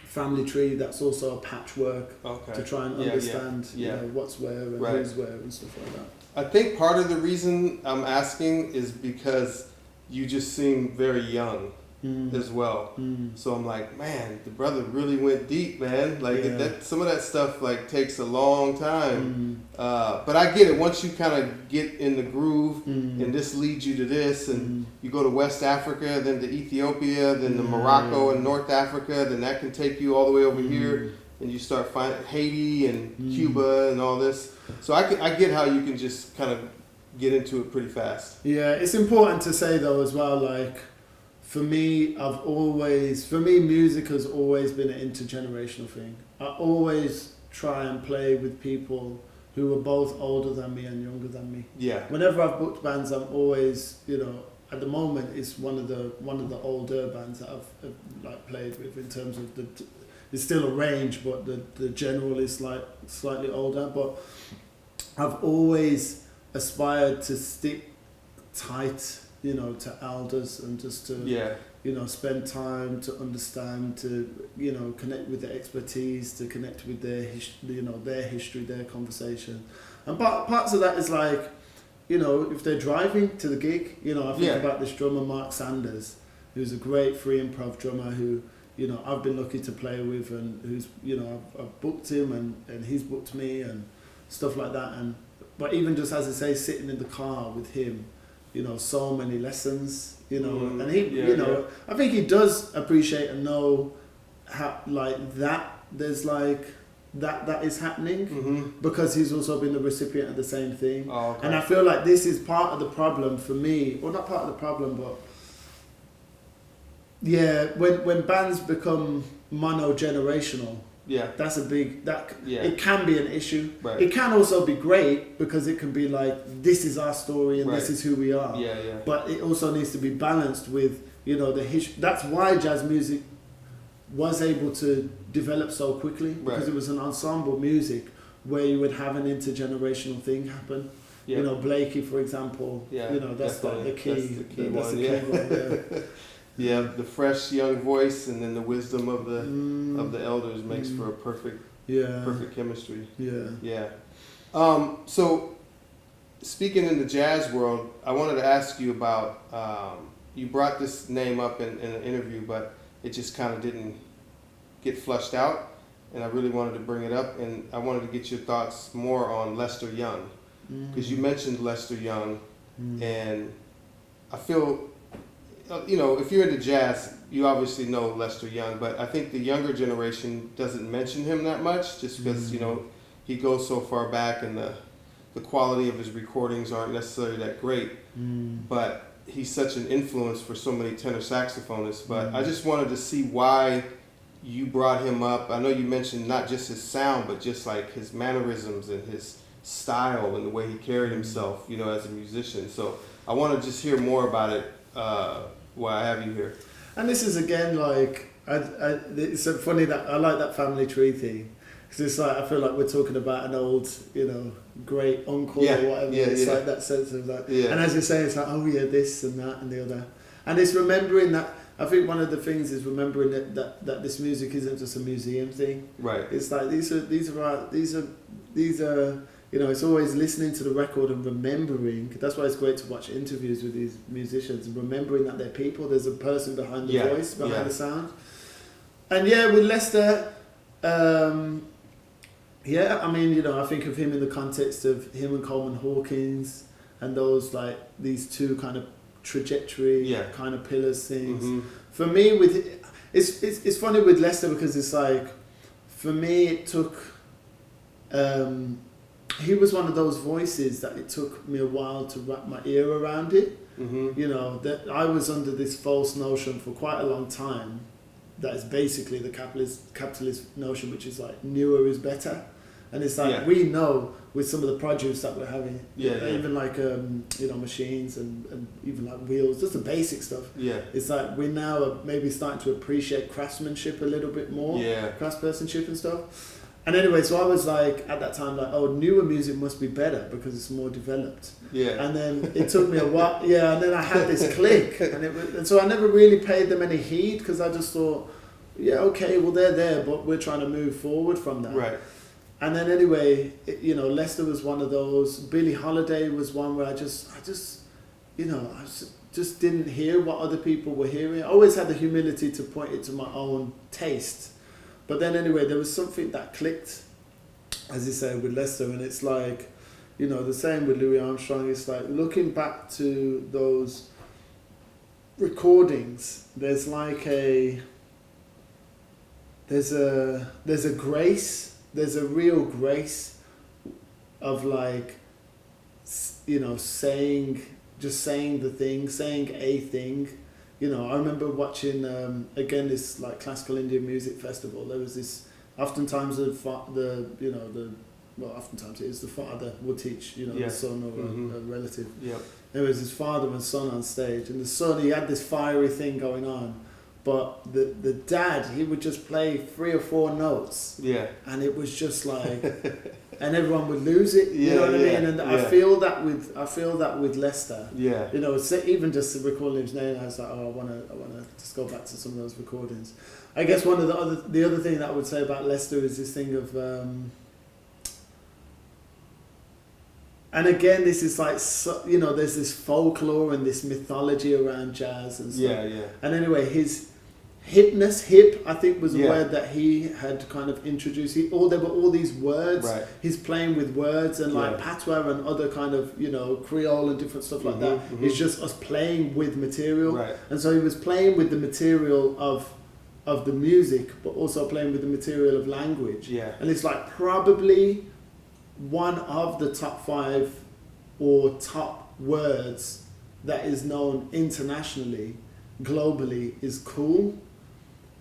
family tree that's also a patchwork to try and understand, you know, what's where and who's where and stuff like that. I think part of the reason I'm asking is because you just seem very young. As well. So I'm like, man, the brother really went deep, man. Like that, some of that stuff like takes a long time. But I get it. Once you kind of get in the groove, and this leads you to this, and you go to West Africa, then to Ethiopia, then to Morocco and North Africa, then that can take you all the way over here, and you start finding Haiti and Cuba and all this. So I get how you can just kind of get into it pretty fast. Yeah, it's important to say though as well, like, for me, music has always been an intergenerational thing. I always try and play with people who are both older than me and younger than me. Yeah. Whenever I've booked bands, I'm always, you know, at the moment it's one of the older bands that I've like played with in terms of it's still a range, but the general is like slightly older. But I've always aspired to stick tight, you know, to elders and just to, you know, spend time to understand, to, you know, connect with their expertise, to connect with their history, their conversation. And parts of that is like, you know, if they're driving to the gig, you know, I think about this drummer, Mark Sanders, who's a great free improv drummer who, you know, I've been lucky to play with and who's, you know, I've booked him and he's booked me and stuff like that. But even just, as I say, sitting in the car with him, so many lessons, and he, yeah. I think he does appreciate and know how, like, that there's like, that is happening, because he's also been the recipient of the same thing. Oh, okay. And I feel like this is part of the problem for me, or not part of the problem, but yeah, when bands become mono-generational, that's a big, it can be an issue. Right. It can also be great because it can be like, this is our story and this is who we are. But it also needs to be balanced with, the history. That's why jazz music was able to develop so quickly, because it was an ensemble music where you would have an intergenerational thing happen. Blakey, for example, that's like the key. That's the key one. Yeah, the fresh young voice and then the wisdom of the elders makes for a perfect chemistry. Yeah. So speaking in the jazz world, I wanted to ask you about, you brought this name up in an interview, but it just kind of didn't get flushed out, and I really wanted to bring it up, and I wanted to get your thoughts more on Lester Young, because you mentioned Lester Young, and I feel, if you're into jazz, you obviously know Lester Young, but I think the younger generation doesn't mention him that much, just because, he goes so far back, and the quality of his recordings aren't necessarily that great, but he's such an influence for so many tenor saxophonists. But I just wanted to see why you brought him up. I know you mentioned not just his sound, but just like his mannerisms and his style and the way he carried himself, as a musician. So I want to just hear more about it while I have you here. And this is again like, it's so funny that I like that family tree thing. Because it's like, I feel like we're talking about an old, great uncle or whatever. It's like that sense of that. And as you say, it's like, oh yeah, this and that and the other. And it's remembering that, I think one of the things is remembering that this music isn't just a museum thing. Right. It's like, these are, it's always listening to the record and remembering. That's why it's great to watch interviews with these musicians and remembering that they're people. There's a person behind the voice, behind the sound. And with Lester, I think of him in the context of him and Coleman Hawkins and those, like, these two kind of trajectory kind of pillars things. For me, it's funny with Lester, because it's like, for me, it took, he was one of those voices that it took me a while to wrap my ear around it. That I was under this false notion for quite a long time that is basically the capitalist notion, which is like newer is better. And it's like, we know with some of the produce that we're having, even like, machines and even like wheels, just the basic stuff. It's like we now are maybe starting to appreciate craftsmanship a little bit more, craftspersonship and stuff. And anyway, so I was like, at that time, like, oh, newer music must be better because it's more developed. And then it took me a while, and then I had this click. And so I never really paid them any heed, because I just thought, okay, well, they're there, but we're trying to move forward from that. Right. And then anyway, Lester was one of those. Billie Holiday was one where I just didn't hear what other people were hearing. I always had the humility to point it to my own taste. But then anyway, there was something that clicked, as you say, with Lester. And it's like, the same with Louis Armstrong. It's like looking back to those recordings, there's like there's a grace. There's a real grace of, like, saying the thing, saying a thing. I remember watching, again, this, like, classical Indian music festival. There was this, oftentimes oftentimes it is the father would teach, the son or a relative. There was his father and son on stage, and the son, he had this fiery thing going on. But the dad, he would just play 3 or 4 notes. And it was just like, and everyone would lose it. You know what I mean? And I feel that with Lester. Even just recalling his name, I was like, oh, I wanna just go back to some of those recordings. I guess one of the other thing that I would say about Lester is this thing of, and again, this is like, there's this folklore and this mythology around jazz and stuff. And anyway, hip, I think was a word that he had kind of introduced. There were all these words. Right. He's playing with words and like patois and other kind of, Creole and different stuff like that. Mm-hmm. It's just us playing with material. Right. And so he was playing with the material of the music, but also playing with the material of language. Yeah. And it's like probably one of the top 5 or top words that is known internationally, globally, is cool.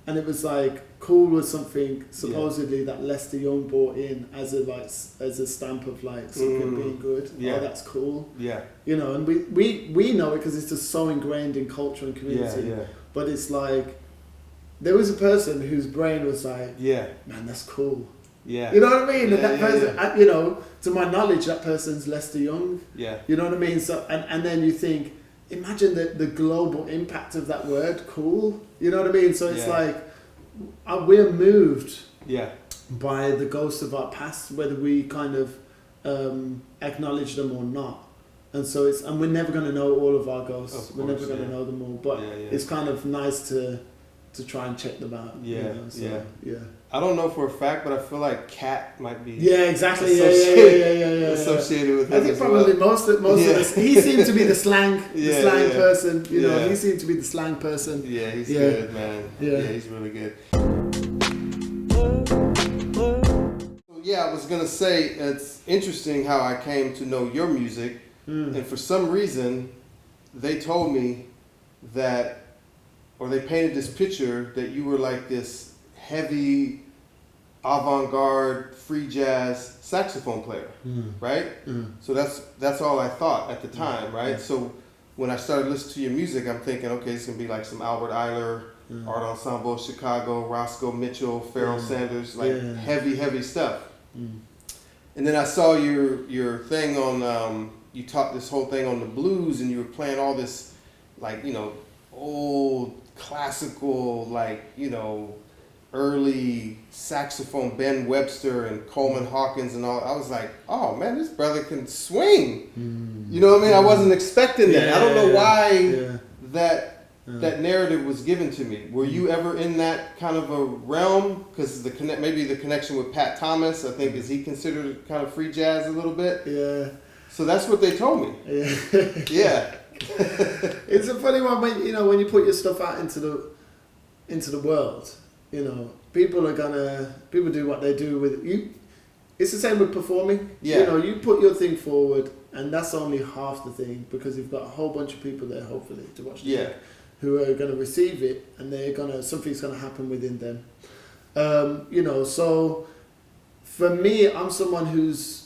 And it was like, cool was something supposedly that Lester Young brought in as a stamp of like something being good. Yeah. Oh, that's cool. Yeah. And we know it because it's just so ingrained in culture and community. Yeah, yeah. But it's like, there was a person whose brain was like, man, that's cool. Yeah. You know what I mean? Yeah, and that person, to my knowledge, that person's Lester Young. Yeah. You know what I mean? So, and then you think, imagine the global impact of that word, cool. You know what I mean? So it's like, we're moved by the ghosts of our past, whether we kind of acknowledge them or not. And so and we're never going to know all of our ghosts. We're never going to know them all. But it's kind of nice to try and check them out. Yeah, yeah. I don't know for a fact, but I feel like cat might be. Yeah, exactly. Yeah. Associated with him. I think probably most of this. He seemed to be the slang person. He seemed to be the slang person. Yeah, he's good, man. Yeah, he's really good. I was gonna say it's interesting how I came to know your music, and for some reason, they told me that, or they painted this picture that you were like this heavy, avant-garde, free jazz saxophone player, right? So that's all I thought at the time, right? Yeah. So when I started listening to your music, I'm thinking, okay, it's gonna be like some Albert Eiler, Art Ensemble, Chicago, Roscoe Mitchell, Pharoah Sanders, like heavy stuff. And then I saw your thing on, you taught this whole thing on the blues, and you were playing all this, like, old classical, like, early saxophone, Ben Webster and Coleman Hawkins and all. I was like, oh man, this brother can swing. You know what I mean? I wasn't expecting that. I don't know why that narrative was given to me. Were you ever in that kind of a realm? Because maybe the connection with Pat Thomas, I think, is he considered kind of free jazz a little bit? Yeah. So that's what they told me. Yeah. It's a funny one when you put your stuff out into the world. People do what they do with you. It's the same with performing. Yeah. You put your thing forward, and that's only half the thing, because you've got a whole bunch of people there, hopefully, to watch the thing, who are going to receive it, and something's going to happen within them. So for me, I'm someone who's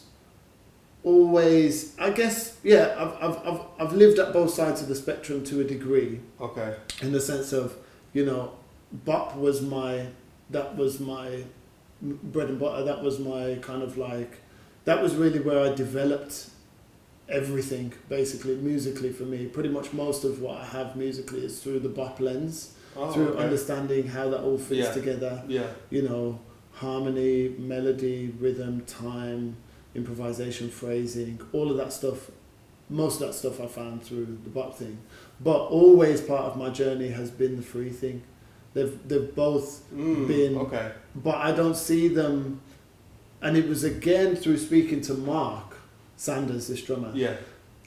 always, I guess, I've lived at both sides of the spectrum to a degree. Okay. In the sense of, bop was my bread and butter. That was my kind of like, that was really where I developed everything, basically, musically for me. Pretty much most of what I have musically is through the bop lens, understanding how that all fits together. Yeah. Harmony, melody, rhythm, time, improvisation, phrasing, all of that stuff. Most of that stuff I found through the bop thing. But always part of my journey has been the free thing. They've both been, but I don't see them, and it was again through speaking to Mark Sanders, this drummer. Yeah.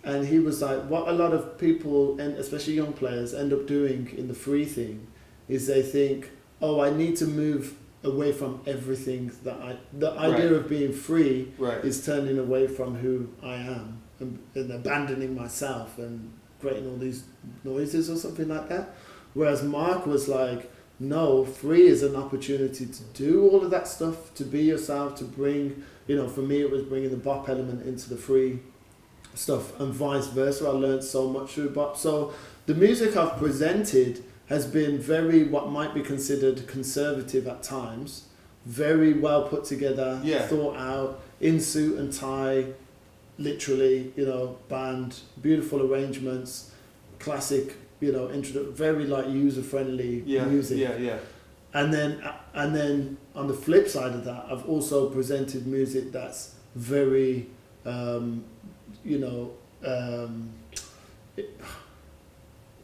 And he was like, what a lot of people, and especially young players, end up doing in the free thing is they think, oh, I need to move away from everything the idea of being free is turning away from who I am and abandoning myself and creating all these noises or something like that. Whereas Mark was like, no, free is an opportunity to do all of that stuff, to be yourself, to bring, for me it was bringing the bop element into the free stuff, and vice versa. I learned so much through bop. So the music I've presented has been very, what might be considered conservative at times, very well put together, thought out, in suit and tie, literally, band, beautiful arrangements, classic, very like user-friendly music. Yeah. And then on the flip side of that, I've also presented music that's very,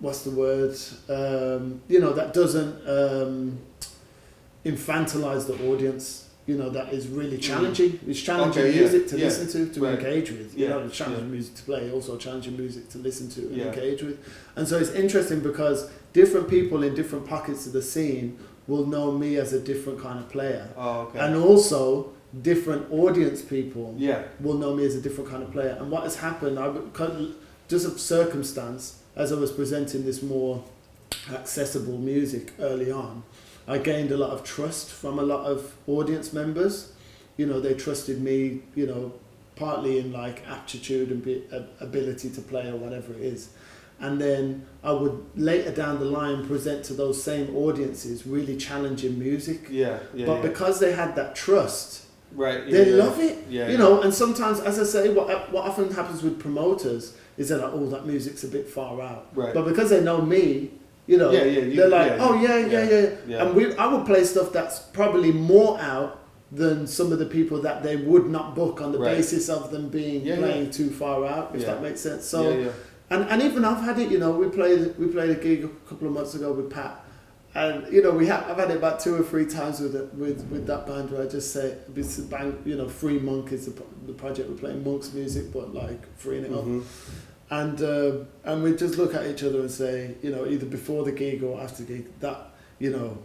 what's the word? You know, that doesn't infantilize the audience. You know, that is really challenging. It's challenging music to listen to engage with. You know, it's challenging music to play, also challenging music to listen to and engage with. And so it's interesting because different people in different pockets of the scene will know me as a different kind of player. Oh, okay. And also different audience people will know me as a different kind of player. And what has happened, just of circumstance, as I was presenting this more accessible music early on, I gained a lot of trust from a lot of audience members. You know, they trusted me, you know, partly in like aptitude and ability to play or whatever it is. And then I would later down the line present to those same audiences really challenging music. But because they had that trust, they love it. You know, and sometimes, as I say, what often happens with promoters is they're like, oh, that music's a bit far out. Right. But because they know me, you know, they're like, and I would play stuff that's probably more out than some of the people that they would not book on the basis of them being playing too far out, if that makes sense. So, and even I've had it, you know, we played a gig a couple of months ago with Pat, and you know, I've had it about 2 or 3 times with that band where I just say, it's a band, you know, Free Monk is the project, we're playing Monk's music, but like freeing it up. And we just look at each other and say, you know, either before the gig or after the gig, that, you know,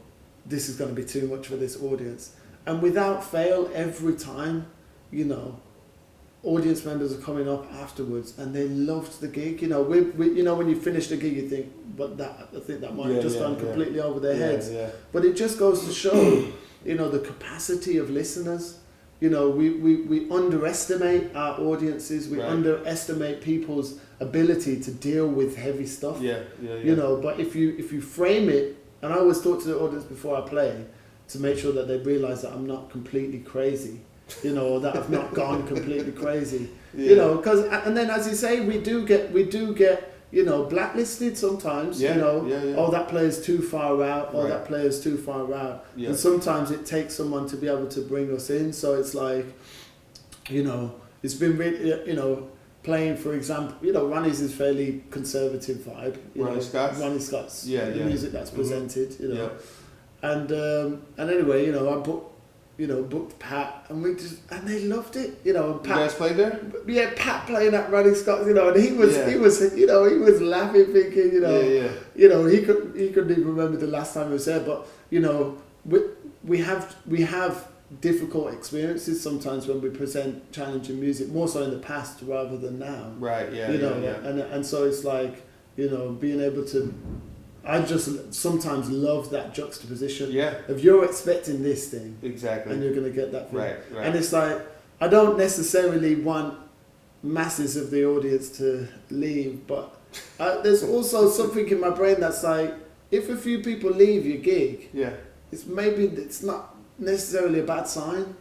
this is going to be too much for this audience. And without fail, every time, you know, audience members are coming up afterwards and they loved the gig. You know, we you know, when you finish the gig, you think, but I think that might have just gone completely over their heads. But it just goes to show, you know, the capacity of listeners. You know, we underestimate our audiences. We underestimate people's ability to deal with heavy stuff. You know, but if you frame it, and I always talk to the audience before I play to make sure that they realise that I'm not completely crazy. You know, or that I've not gone completely crazy. You know, and then as you say, we do get you know, blacklisted sometimes. You know, oh, that player's too far out, or that player's too far out. And sometimes it takes someone to be able to bring us in. So it's like, you know, it's been really, you know, playing, for example, you know, Ronnie's is fairly conservative vibe. Ronnie Scott's the music that's presented, you know. And anyway, you know, I booked Pat, and they loved it, you know. And Pat, you guys played there? Yeah, Pat playing at Ronnie Scott's, you know, and he was, you know, he was laughing, thinking, you know, you know, he couldn't even remember the last time he was there, but you know, we have difficult experiences sometimes when we present challenging music, more so in the past rather than now. You know, and so it's like, you know, being able to. I just sometimes love that juxtaposition. If you're expecting this thing, and you're going to get that thing, and it's like, I don't necessarily want masses of the audience to leave, but there's also something in my brain that's like, if a few people leave your gig, it's not necessarily a bad sign.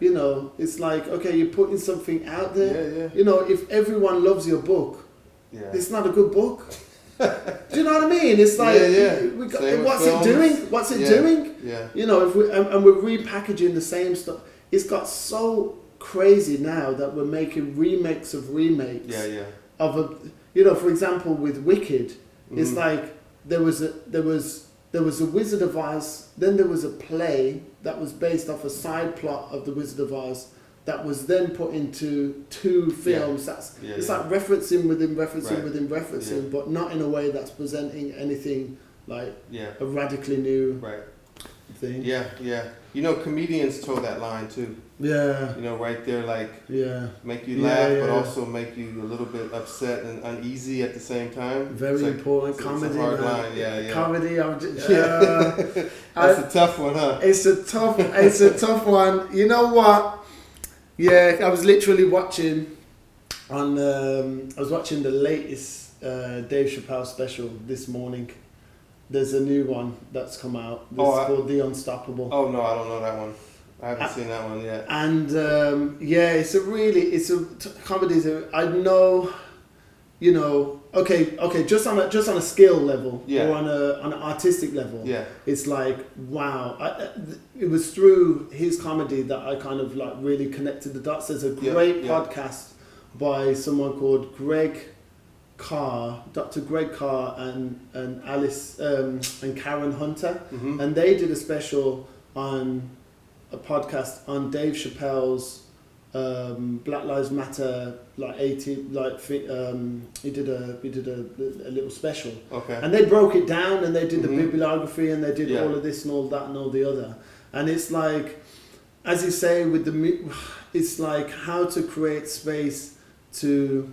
You know, it's like, okay, you're putting something out there. You know, if everyone loves your book, it's not a good book. Do you know what I mean? It's like, what's it doing? What's it doing? You know, if we're repackaging the same stuff, it's got so crazy now that we're making remakes of remakes. Of a, you know, for example, with Wicked, it's like there was a Wizard of Oz, then there was a play that was based off a side plot of the Wizard of Oz that was then put into 2 films. It's like referencing within referencing, but not in a way that's presenting anything like a radically new thing. You know, comedians toe that line too. You know, right there, like make you laugh, but also make you a little bit upset and uneasy at the same time. Very important. Comedy, it's a hard line. Comedy. That's a tough one, huh? It's a tough one. You know what? Yeah, I was literally watching the latest Dave Chappelle special this morning. There's a new one that's come out. It's called The Unstoppable. Oh no, I don't know that one. I haven't seen that one yet. And it's a comedy. I know, you know. Okay, just on a skill level, or on an artistic level, it's like, wow. It was through his comedy that I kind of like really connected the dots. There's a great podcast by someone called Greg Dr. Greg Carr and Alice and Karen Hunter, Mm-hmm. and they did a special on a podcast on Dave Chappelle's Black Lives Matter, like he did a little special. Okay. And they broke it down, and they did the Mhm. bibliography, and they did Yeah. all of this and all that and all the other. And it's like, as you say, with it's like how to create space to,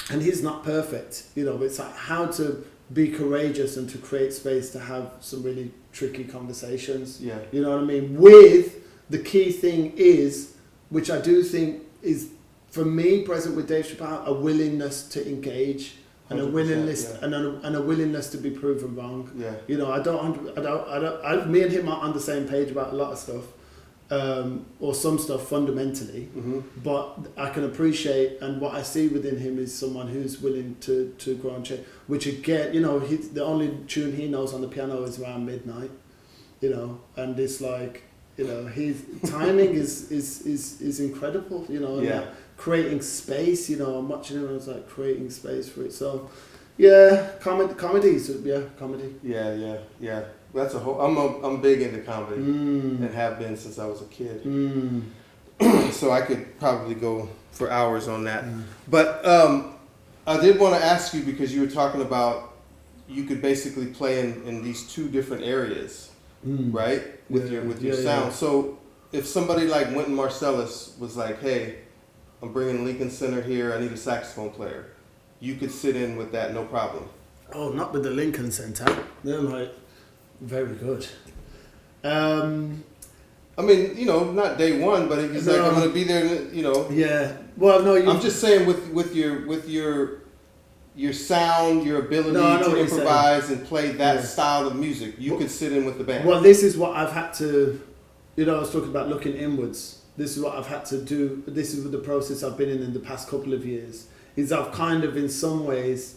and he's not perfect, you know, it's like how to be courageous and to create space to have some really tricky conversations. Yeah. You know what I mean? With the key thing is, which I do think is, for me, present with Dave Chappelle, a willingness to engage and a 100%, willingness yeah. and a willingness to be proven wrong. Yeah. You know, me and him are on the same page about a lot of stuff, or some stuff fundamentally. Mm-hmm. But I can appreciate, and what I see within him is someone who's willing to grow and change. Which again, you know, the only tune he knows on the piano is Around Midnight. You know, and it's like, you know, his timing is incredible. You know, and Yeah. creating space. You know, I'm watching him and I was like creating space for it. So, yeah, comedy. Yeah. That's a whole. I'm big into comedy and have been since I was a kid. So I could probably go for hours on that. But I did want to ask you, because you were talking about you could basically play in these two different areas, right? With your sound. Yeah. So if somebody like Wynton Marsalis was like, "Hey, I'm bringing Lincoln Center here. I need a saxophone player," you could sit in with that, no problem. Oh, not with the Lincoln Center. They're like very good. I mean, you know, not day one, but if he's like, "I'm going to be there," you know. Yeah. Well, no. I'm just saying with your sound, your ability to improvise and play that style of music, you could sit in with the band. Well, this is what I've had to, you know, I was talking about looking inwards. This is what I've had to do. This is the process I've been in the past couple of years. Is I've kind of, in some ways,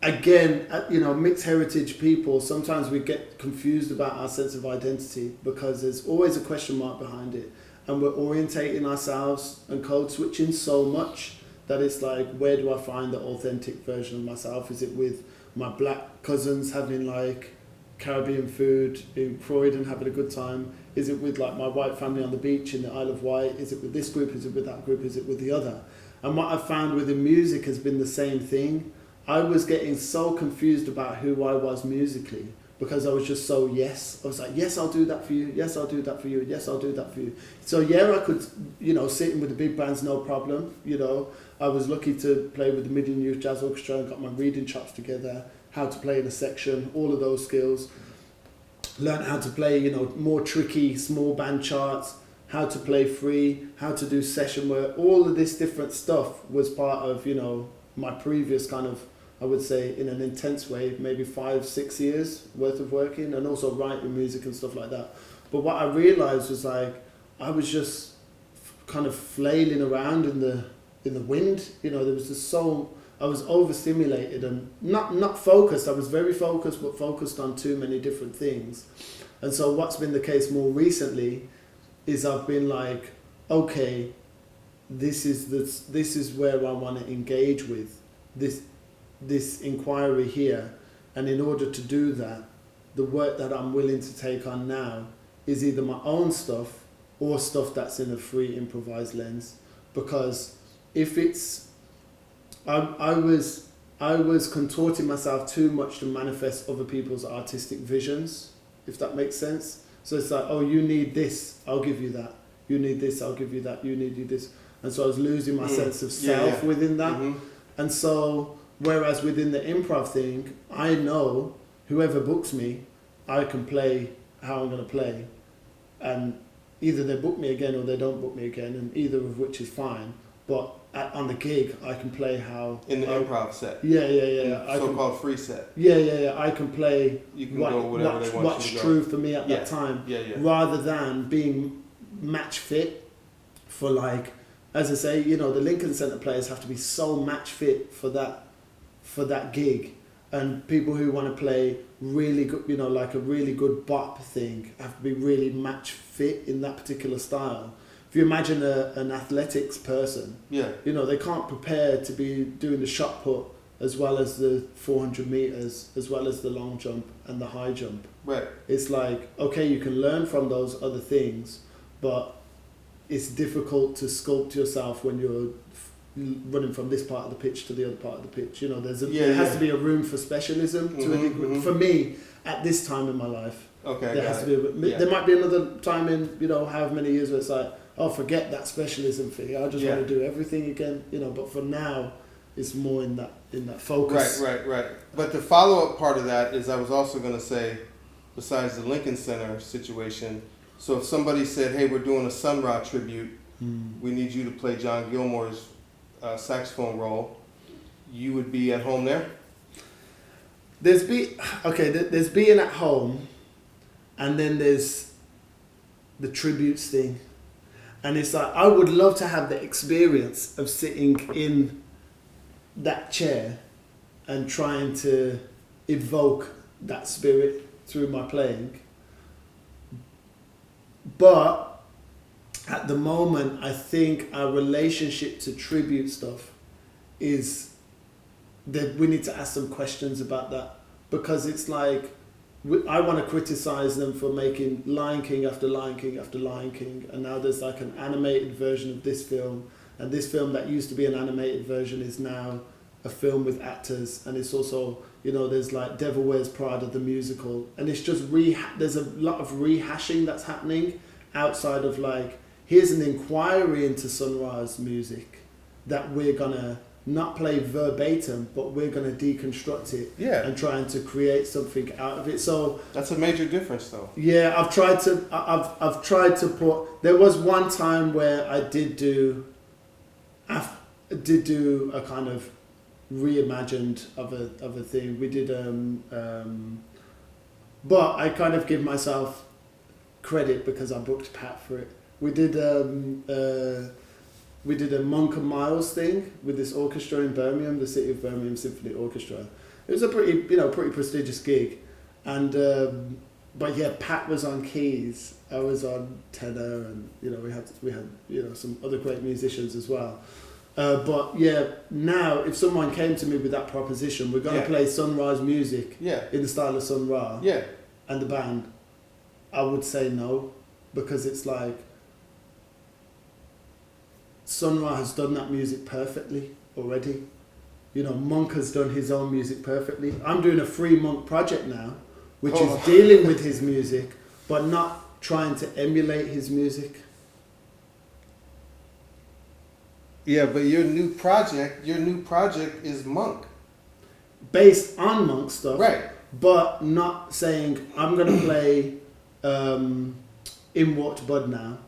again, you know, mixed heritage people, sometimes we get confused about our sense of identity because there's always a question mark behind it. And we're orientating ourselves and code switching so much that it's like, where do I find the authentic version of myself? Is it with my black cousins having like Caribbean food in Croydon, having a good time? Is it with like my white family on the beach in the Isle of Wight? Is it with this group? Is it with that group? Is it with the other? And what I've found with the music has been the same thing. I was getting so confused about who I was musically because I was just so yes. I was like, yes, I'll do that for you. Yes, I'll do that for you. Yes, I'll do that for you. So yeah, I could, you know, sit in with the big bands, no problem. You know, I was lucky to play with the Midian Youth Jazz Orchestra and got my reading chops together, how to play in a section, all of those skills. Learned how to play, you know, more tricky small band charts, how to play free, how to do session work. All of this different stuff was part of, you know, my previous kind of, I would say, in an intense way, maybe 5-6 years worth of working, and also writing music and stuff like that. But what I realized was like, I was just kind of flailing around in the wind. You know, there was just so, I was overstimulated and not focused. I was very focused, but focused on too many different things. And so what's been the case more recently is I've been like, okay, this is where I want to engage with this inquiry here, and in order to do that, the work that I'm willing to take on now is either my own stuff or stuff that's in a free improvised lens, because if it's I was contorting myself too much to manifest other people's artistic visions, if that makes sense. So it's like, oh, you need this, I'll give you that. You need this, I'll give you that. You need this. And so I was losing my sense of self within that. Mm-hmm. And so, whereas within the improv thing, I know whoever books me, I can play how I'm going to play. And either they book me again or they don't book me again, and either of which is fine. But on the gig, I can play how... In the improv set. Yeah. So-called free set. Yeah. I can play you can go whatever they want what's you to true go. for me at that time. Yeah. Rather than being match fit for, like, as I say, you know, the Lincoln Center players have to be so match fit for that gig. And people who want to play really good, you know, like a really good bop thing, have to be really match fit in that particular style. if you imagine an athletics person, Yeah. you know, they can't prepare to be doing the shot put as well as the 400 meters, as well as the long jump and the high jump. Right. It's like, okay, you can learn from those other things, but it's difficult to sculpt yourself when you're running from this part of the pitch to the other part of the pitch. You know, there has to be a room for specialism to a degree. For me, at this time in my life, okay, there has to be. There might be another time in, you know, however many years where it's like, oh, forget that specialism thing. I just want to do everything again. You know, but for now, it's more in that focus. Right. But the follow-up part of that is I was also going to say, besides the Lincoln Center situation, so if somebody said, hey, we're doing a Sun Ra tribute, we need you to play John Gilmore's saxophone role, you would be at home there? There's being at home, and then there's the tributes thing. And it's like, I would love to have the experience of sitting in that chair and trying to evoke that spirit through my playing. But at the moment, I think our relationship to tribute stuff is that we need to ask some questions about that, because it's like, I want to criticize them for making Lion King after Lion King after Lion King, and now there's like an animated version of this film, and this film that used to be an animated version is now a film with actors, and it's also, you know, there's like Devil Wears Prada the musical, and it's just there's a lot of rehashing that's happening outside of like, here's an inquiry into Sun Ra's music that we're gonna not play verbatim, but we're gonna deconstruct it and trying to create something out of it. So that's a major difference, though. Yeah, I've tried to put. There was one time where I did do a kind of reimagined of a thing. We did but I kind of give myself credit because I booked Pat for it. We did a Monk and Miles thing with this orchestra in Birmingham, the City of Birmingham Symphony Orchestra. It was a pretty prestigious gig, and but yeah, Pat was on keys, I was on tenor, and you know we had you know some other great musicians as well. But yeah, now if someone came to me with that proposition, we're going to play Sun Ra's music in the style of Sun Ra and the band, I would say no, because it's like, Sun Ra has done that music perfectly already. You know, Monk has done his own music perfectly. I'm doing a free Monk project now, which is dealing with his music, but not trying to emulate his music. Yeah, but your new project is Monk. Based on Monk stuff. Right. But not saying, I'm going to play In Walked Bud now,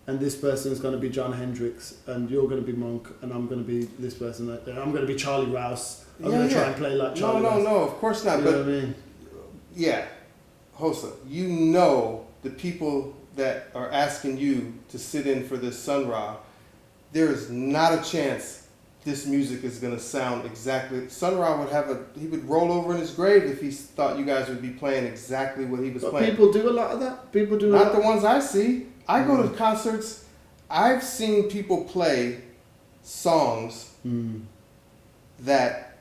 and this person is going to be John Hendricks, and you're going to be Monk, and I'm going to be this person. I'm going to be Charlie Rouse. I'm going to try and play like Charlie Rouse. No, of course not. You know what I mean? Yeah. Xhosa, you know the people that are asking you to sit in for this Sun Ra, there is not a chance this music is going to sound exactly. Sun Ra he would roll over in his grave if he thought you guys would be playing exactly what he was playing. People do a lot of that. Not the ones I see. I go to concerts. I've seen people play songs that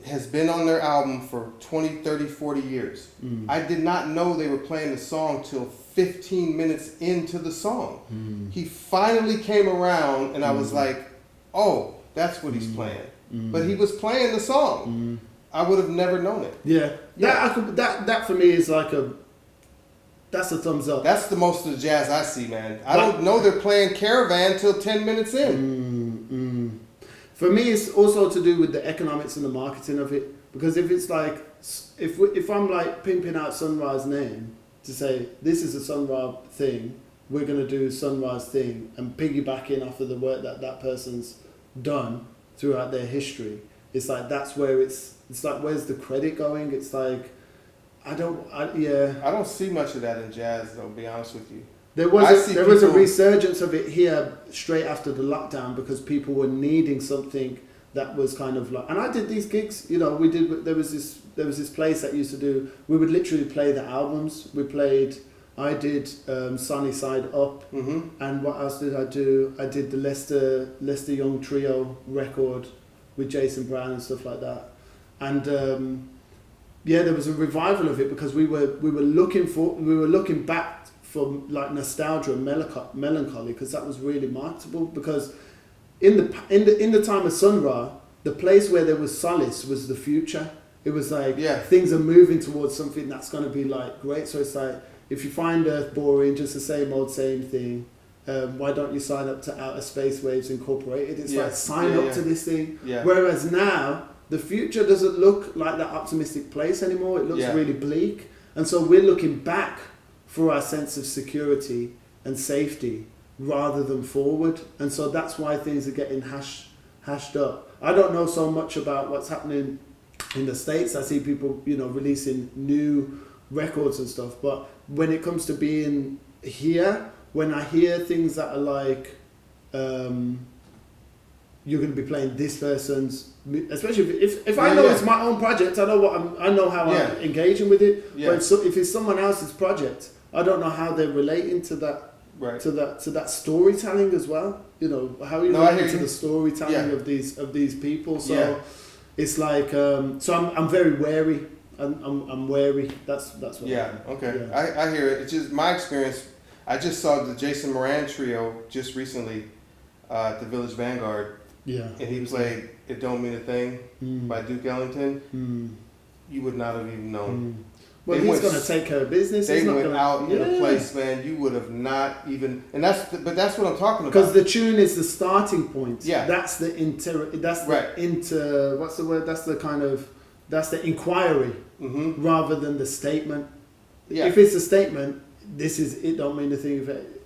has been on their album for 20, 30, 40 years. I did not know they were playing the song till 15 minutes into the song. He finally came around and I was like, oh, that's what he's playing. But he was playing the song. I would have never known it. Yeah. That for me is like that's a thumbs up. That's the most of the jazz I see, man. I don't know they're playing Caravan till 10 minutes in. For me, it's also to do with the economics and the marketing of it. Because if it's like, if I'm like pimping out Sun Ra's name to say, this is a Sun Ra thing, we're going to do Sun Ra's thing, and piggybacking off of the work that person's done throughout their history, it's like, that's where it's like, where's the credit going? It's like, I don't see much of that in jazz, though, to be honest with you. There was a resurgence of it here straight after the lockdown because people were needing something that was kind of like, and I did these gigs, you know, there was this place that used to do, we would literally play the albums. We played I did Sunny Side Up, and what else did I do? I did the Lester Young Trio record with Jason Brown and stuff like that, and there was a revival of it because we were looking back for like nostalgia and melancholy because that was really marketable because in the time of Sun Ra, the place where there was solace was the future. It was like things are moving towards something that's going to be like great. So it's like, if you find Earth boring, just the same old same thing, why don't you sign up to Outer Space Waves Incorporated? It's like sign up to this thing. Yeah. Whereas now the future doesn't look like that optimistic place anymore. It looks really bleak, and so we're looking back for our sense of security and safety rather than forward. And so that's why things are getting hashed up. I don't know so much about what's happening in the States. I see people, releasing new records and stuff. But when it comes to being here, when I hear things that are like, you're going to be playing this person's, especially if I know it's my own project, I know how I'm engaging with it. Yeah. But if it's someone else's project, I don't know how they're relating to that, to that storytelling as well. How are you relating to the storytelling of these people? So it's like, so I'm very wary. I'm wary. That's what. Yeah. Okay. Yeah. I hear it. It's just my experience. I just saw the Jason Moran trio just recently at the Village Vanguard. Yeah. And he played "It Don't Mean a Thing" by Duke Ellington. You would not have even known. Well, he's going to take care of business. They went out in a place, man. You would have not even, and that's what I'm talking about. Because the tune is the starting point. Yeah, that's the what's the word? That's the inquiry, rather than the statement. Yeah. If it's a statement, it don't mean a thing. If it,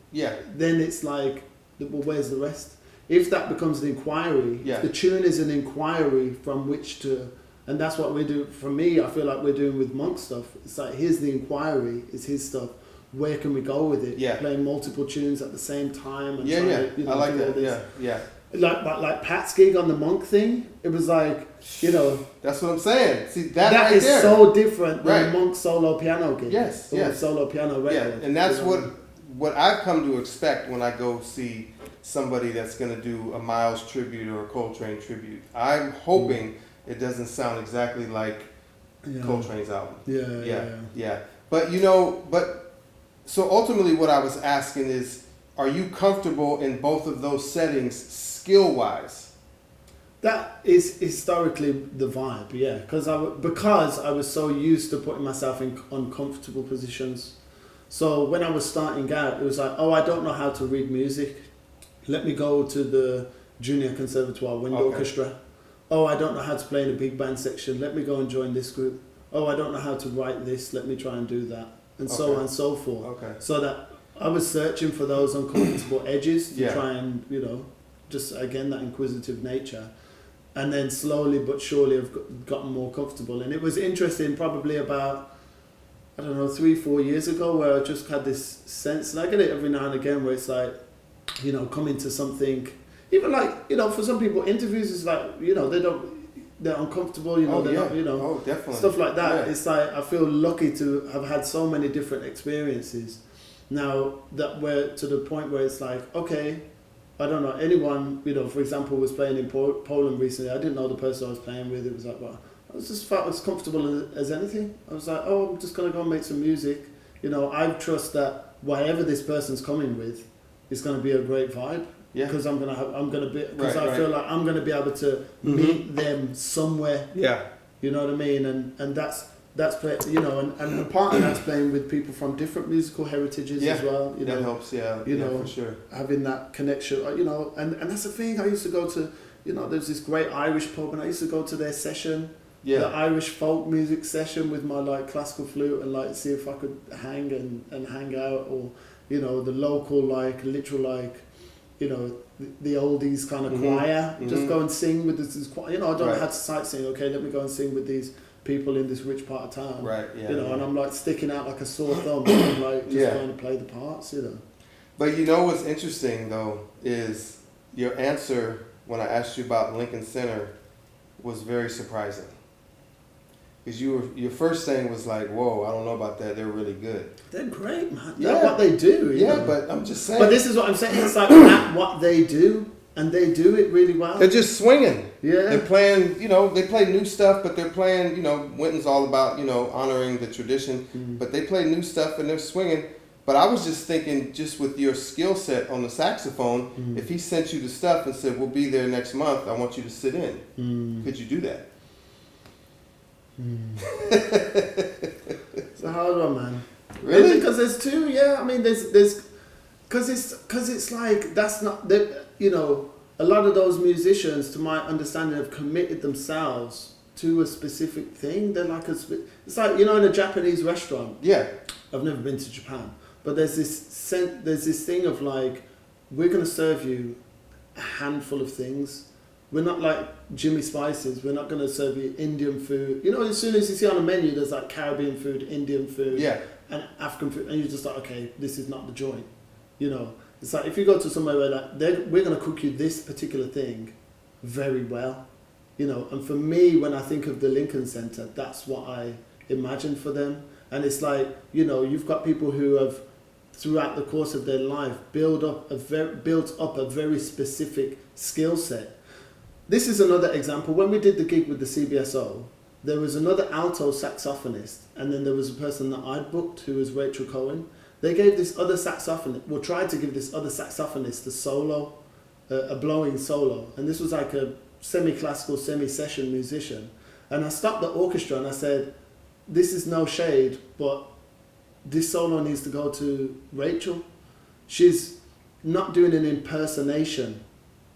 then it's like, well, where's the rest? If that becomes an inquiry, the tune is an inquiry from which to. And that's what we do. For me, I feel like we're doing with Monk stuff. It's like, here's the inquiry. It's his stuff. Where can we go with it? Yeah. Playing multiple tunes at the same time. And I like that. Yeah. Like Pat's gig on the Monk thing. It was like, That's what I'm saying. See, that right is there. so different than Monk's solo piano gig. Yes. Solo piano record. Yeah. And that's what I've come to expect when I go see somebody that's going to do a Miles tribute or a Coltrane tribute. I'm hoping it doesn't sound exactly like Coltrane's album. Yeah. But so ultimately what I was asking is, are you comfortable in both of those settings skill-wise? That is historically the vibe, yeah. Because I was so used to putting myself in uncomfortable positions. So when I was starting out, it was like, I don't know how to read music. Let me go to the Junior Conservatoire Wind Orchestra. I don't know how to play in a big band section. Let me go and join this group. I don't know how to write this. Let me try and do that. And so on and so forth. Okay. So that I was searching for those uncomfortable edges to try and, just again, that inquisitive nature. And then slowly but surely I've gotten more comfortable. And it was interesting probably about, 3-4 years ago, where I just had this sense, and I get it every now and again, where it's like, coming to something. Even like, for some people, interviews is like, they're uncomfortable, they're not, definitely. Stuff like that. Yeah. It's like, I feel lucky to have had so many different experiences now that we're to the point where it's like, okay, I don't know, anyone, for example, was playing in Poland recently. I didn't know the person I was playing with. It was like, well, I just felt as comfortable as anything. I was like, I'm just going to go and make some music. I trust that whatever this person's coming with is going to be a great vibe. Yeah. Because I feel like I'm gonna be able to meet them somewhere. Yeah. You know what I mean? And that's play, and a part of that's playing with people from different musical heritages as well. That helps. For sure. Having that connection. And that's the thing. I used to go to. There's this great Irish pub, and I used to go to their session. Yeah. The Irish folk music session with my classical flute, and see if I could hang and hang out, or the local literal the oldies kind of choir, just go and sing with this choir. I don't know how to sightsee. Okay, let me go and sing with these people in this rich part of town. Right. Yeah. And I'm sticking out like a sore thumb. And I'm just trying to play the parts. But what's interesting though is your answer when I asked you about Lincoln Center was very surprising. Because your first thing was like, whoa, I don't know about that. They're really good. They're great, man. Yeah. That's what they do. You know? But I'm just saying. But this is what I'm saying. It's like at what they do, and they do it really well. They're just swinging. Yeah. They're playing, they play new stuff, but they're playing, Winton's all about, honoring the tradition. But they play new stuff and they're swinging. But I was just thinking, just with your skill set on the saxophone, if he sent you the stuff and said, we'll be there next month, I want you to sit in. Could you do that? It's a hard one, man. Really? Because there's two, I mean, there's, because it's like, that's not, a lot of those musicians, to my understanding, have committed themselves to a specific thing. They're like it's like, in a Japanese restaurant. Yeah. I've never been to Japan, but there's this thing of like, we're going to serve you a handful of things. We're not like Jimmy Spices. We're not going to serve you Indian food. As soon as you see on a menu, there's like Caribbean food, Indian food, and African food, and you're just like, okay, this is not the joint. It's like if you go to somewhere where like we're going to cook you this particular thing very well, And for me, when I think of the Lincoln Center, that's what I imagine for them. And it's like, you've got people who have, throughout the course of their life, built up a very specific skill set. This is another example. When we did the gig with the CBSO, there was another alto saxophonist, and then there was a person that I'd booked who was Rachel Cohen. They gave this other saxophonist, tried to give this other saxophonist a solo, a blowing solo. And this was like a semi-classical, semi-session musician. And I stopped the orchestra and I said, this is no shade, but this solo needs to go to Rachel. She's not doing an impersonation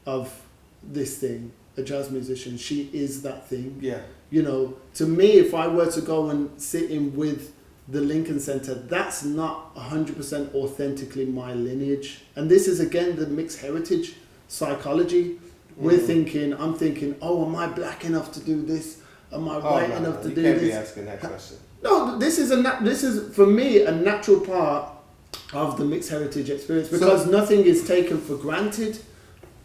of this thing, a jazz musician. She is that thing. Yeah. To me, if I were to go and sit in with the Lincoln Center, that's not 100% authentically my lineage. And this is, again, the mixed heritage psychology. I'm thinking, oh, am I black enough to do this? Am I white enough to do this? You can't be asking that question. No, this is for me a natural part of the mixed heritage experience, because nothing is taken for granted,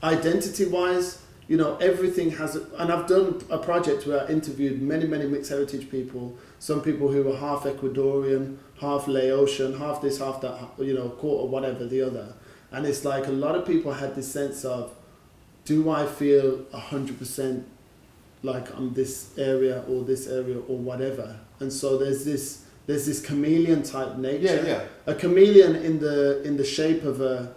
identity-wise. Everything has, and I've done a project where I interviewed many mixed heritage people. Some people who were half Ecuadorian, half Laotian, half this, half that, quarter, whatever the other. And it's like a lot of people had this sense of, do I feel 100% like I'm this area or whatever? And so there's this chameleon type nature. Yeah. A chameleon in the shape of a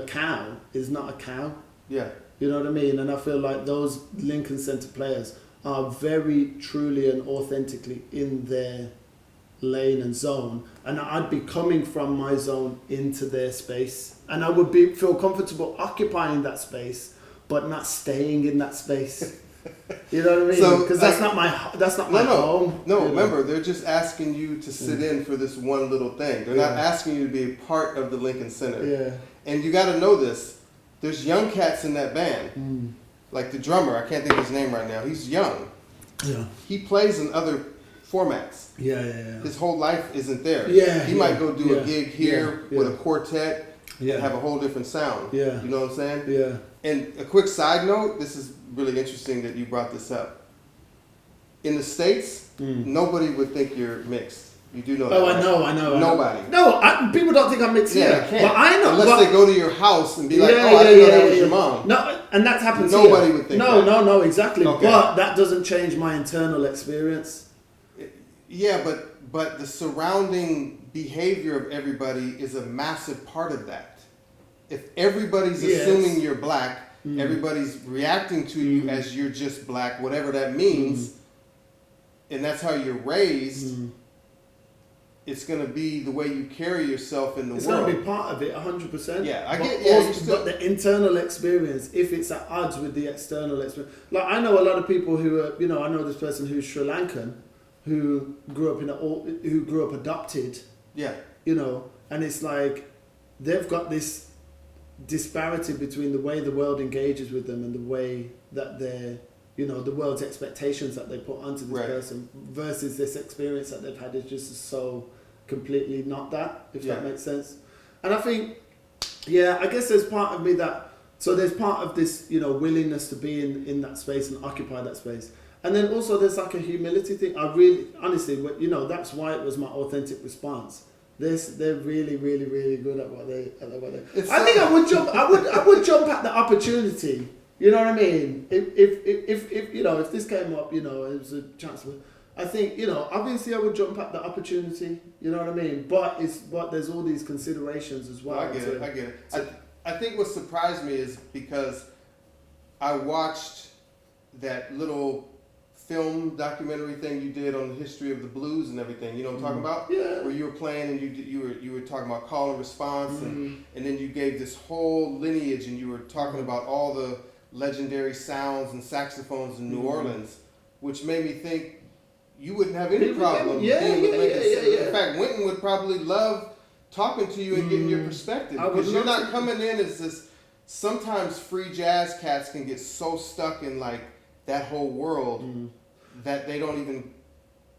cow is not a cow. Yeah. You know what I mean? And I feel like those Lincoln Center players are very truly and authentically in their lane and zone. And I'd be coming from my zone into their space. And I would feel comfortable occupying that space, but not staying in that space. You know what I mean? Because that's not my home. No, remember, they're just asking you to sit in for this one little thing. They're not asking you to be a part of the Lincoln Center. Yeah. And you got to know this. There's young cats in that band. Like the drummer, I can't think of his name right now. He's young. Yeah. He plays in other formats. Yeah. His whole life isn't there. Yeah. He might go do a gig here with a quartet and have a whole different sound. Yeah. You know what I'm saying? Yeah. And a quick side note, this is really interesting that you brought this up. In the States, nobody would think you're mixed. You do know that. Oh, right? I know. Nobody. No, people don't think I'm mixed here. Yeah, I can't. But I know. Unless they go to your house and be like, I didn't know that was your mom. No, and that happens Nobody here. would think No, that. no, exactly. Okay. But that doesn't change my internal experience. Yeah, but the surrounding behavior of everybody is a massive part of that. If everybody's assuming you're black, everybody's reacting to you as you're just black, whatever that means, and that's how you're raised, it's going to be the way you carry yourself in the world. It's going to be part of it, 100%. Yeah, But the internal experience, if it's at odds with the external experience. Like, I know a lot of people who are, I know this person who's Sri Lankan, who grew up adopted. Yeah. And it's like, they've got this disparity between the way the world engages with them and the way that they're, the world's expectations that they put onto this person versus this experience that they've had is just so completely not that, if that makes sense. And I think, I guess there's part of me that, so there's part of this, willingness to be in that space and occupy that space. And then also there's like a humility thing. I really, honestly, you know, that's why it was my authentic response. They're really, really, really good at what they. I think I would jump. I would jump at the opportunity. You know what I mean? If you know, if this came up, you know, it was a chance. I think, you know, obviously I would jump at the opportunity. You know what I mean? But there's all these considerations as well. I get it. I think what surprised me is because I watched that little film documentary thing you did on the history of the blues and everything. You know what I'm talking about? Yeah. Where you were playing and you were talking about call and response, and then you gave this whole lineage, and you were talking about all the legendary sounds and saxophones in New Orleans, which made me think you wouldn't have any problem being with Lincoln. In fact, Winton would probably love talking to you and getting your perspective, because you're not coming in as this. Sometimes free jazz cats can get so stuck in like that whole world that they don't even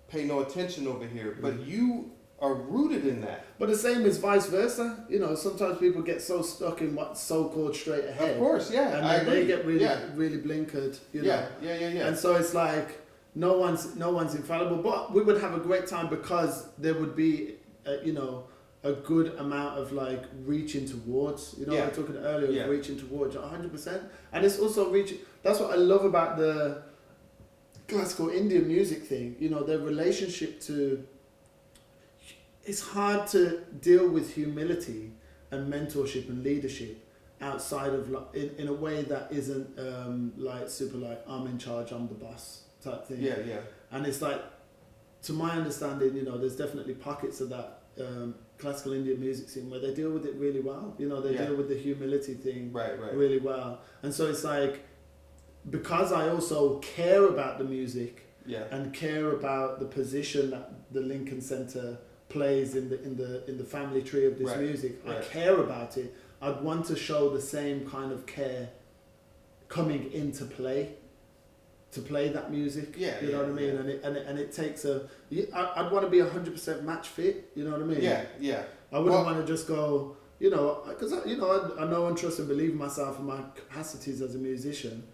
pay no attention over here. But you are rooted in that. But the same is vice versa. You know, sometimes people get so stuck in what's so-called straight ahead. Of course, yeah. And then they get really blinkered. You know? Yeah. And so it's like no one's infallible. But we would have a great time because there would be, you know, a good amount of like reaching towards, you know, we were talking earlier, reaching towards 100%. And it's also reaching, that's what I love about the classical Indian music thing, you know, their relationship to, it's hard to deal with humility and mentorship and leadership outside of, like, in a way that isn't like super like, I'm in charge, I'm the boss type thing. Yeah. And it's like, to my understanding, you know, there's definitely pockets of that classical Indian music scene where they deal with it really well. You know, they deal with the humility thing really well. And so it's like, because I also care about the music and care about the position that the Lincoln Center plays in the family tree of this music, I care about it. I'd want to show the same kind of care coming into play. To play that music, you know what I mean, and it takes I'd want to be 100% match fit, you know what I mean. Yeah. I wouldn't want to just go, you know, because you know I know and trust and believe in myself and my capacities as a musician,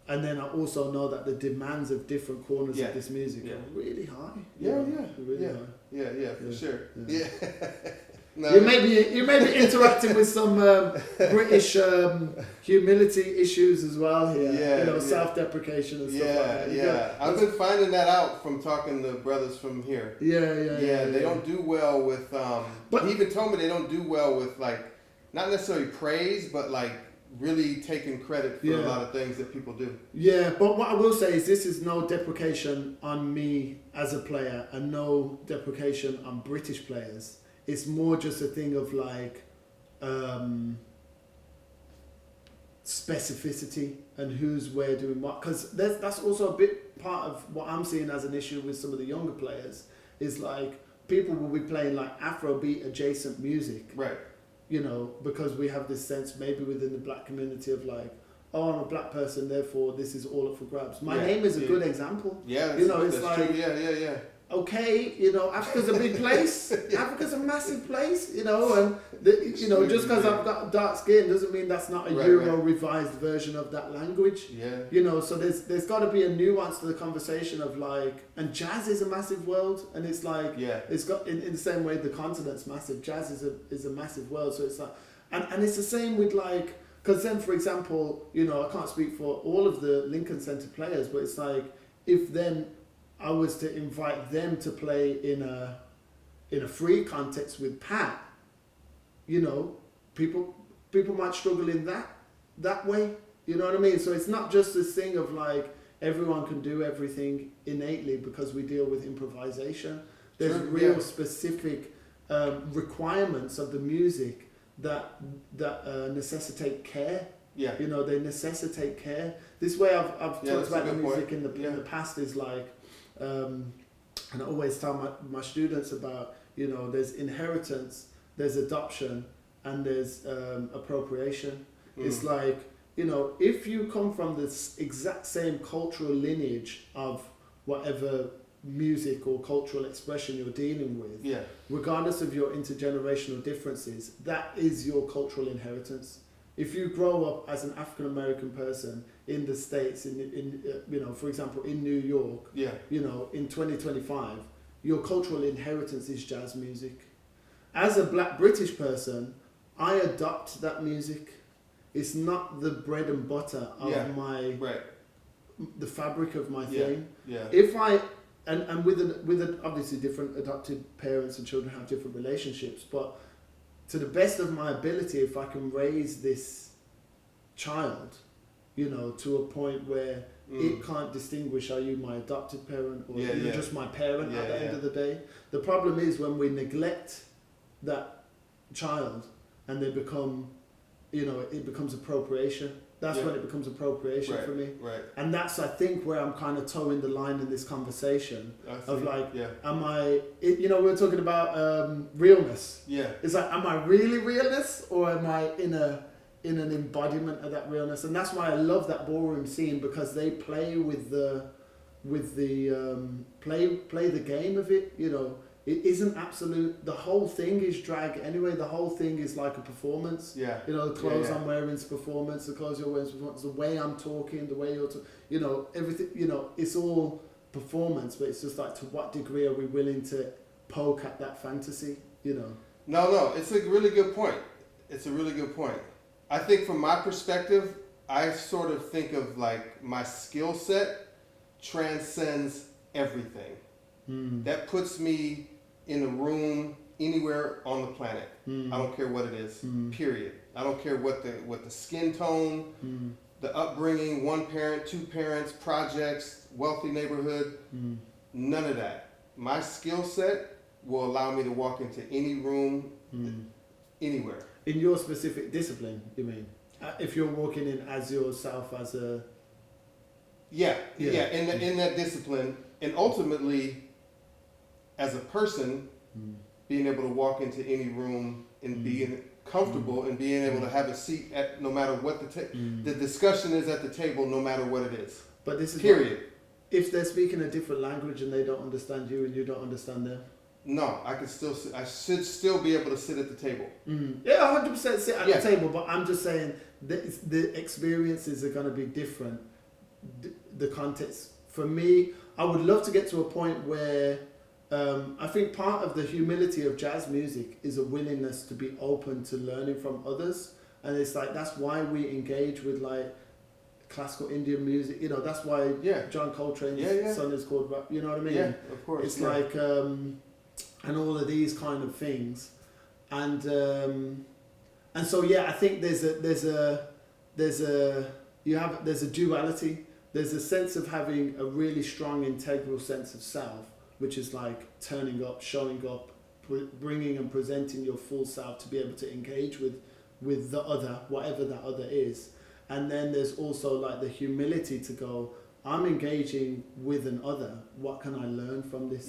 and then I also know that the demands of different corners of this music are really high. Really high. For sure. Yeah. No. You may be interacting with some British humility issues as well here. You know, self-deprecation and stuff like that. I've been finding that out from talking to brothers from here. They don't do well with. But he even told me they don't do well with like, not necessarily praise, but like really taking credit for a lot of things that people do. Yeah, but what I will say is this is no deprecation on me as a player and no deprecation on British players. It's more just a thing of like specificity and who's where doing what. Because that's also a bit part of what I'm seeing as an issue with some of the younger players is like people will be playing like Afrobeat adjacent music. Right. You know, because we have this sense maybe within the black community of like, oh, I'm a black person, therefore this is all up for grabs. My name is a good example. Yeah, you know, it's like true. Yeah. Okay, you know, Africa's a big place. Africa's a massive place, you know, and you know, just because I've got dark skin doesn't mean that's not a Euro revised version of that language. Yeah. You know, so there's got to be a nuance to the conversation of like, and jazz is a massive world, and it's like, it's got in the same way the continent's massive. Jazz is a massive world, so it's like, and it's the same with like, because then for example, you know, I can't speak for all of the Lincoln Center players, but it's like if then I was to invite them to play in a free context with Pat, you know, people might struggle in that way. You know what I mean? So it's not just this thing of like everyone can do everything innately because we deal with improvisation. There's real specific requirements of the music that necessitate care. Yeah. You know, they necessitate care. This way I've talked about the music in the past is like, and I always tell my students about, you know, there's inheritance, there's adoption, and there's appropriation. It's like, you know, if you come from this exact same cultural lineage of whatever music or cultural expression you're dealing with, regardless of your intergenerational differences, that is your cultural inheritance. if you grow up as an African American person in the States, for example, in New York, in 2025, your cultural inheritance is jazz music. As a black British person, I adopt that music. It's not the bread and butter of the fabric of my thing. Yeah. If I and with obviously different adopted parents and children have different relationships, but to the best of my ability, if I can raise this child, to a point where it can't distinguish, are you my adopted parent or you're just my parent at the end of the day. The problem is when we neglect that child and they become, it becomes appropriation. That's when it becomes appropriation for me. Right. And that's, I think, where I'm kind of towing the line in this conversation of like, am I, we were talking about realness. Yeah. It's like, am I really realness or am I in an embodiment of that realness? And that's why I love that ballroom scene, because they play with the play the game of it, It isn't absolute. The whole thing is drag anyway. The whole thing is like a performance. Yeah. The clothes I'm wearing is performance. The clothes you're wearing is performance. The way I'm talking, the way you're everything, it's all performance, but it's just like, to what degree are we willing to poke at that fantasy, No, it's a really good point. It's a really good point. I think from my perspective, I sort of think of like my skill set transcends everything. That puts me in a room anywhere on the planet. I don't care what it is. Period. I don't care what the skin tone, the upbringing, one parent, two parents, projects, wealthy neighborhood. None of that. My skill set will allow me to walk into any room, anywhere. In your specific discipline, you mean? If you're walking in as yourself as a... In that discipline, and ultimately, as a person, being able to walk into any room and being comfortable and being able to have a seat at no matter what the discussion is at the table, no matter what it is. But this is period. If they're speaking a different language and they don't understand you and you don't understand them. No, I should still be able to sit at the table. Yeah, 100% sit at the table. But I'm just saying that the experiences are going to be different. The context for me, I would love to get to a point where. I think part of the humility of jazz music is a willingness to be open to learning from others, and it's like that's why we engage with like classical Indian music. That's why John Coltrane's son is called rap. You know what I mean? Yeah, of course. It's like and all of these kind of things, and so I think there's a duality. There's a sense of having a really strong integral sense of self, which is like turning up, showing up, bringing and presenting your full self to be able to engage with the other, whatever that other is. And then there's also like the humility to go, I'm engaging with an other. What can I learn from this?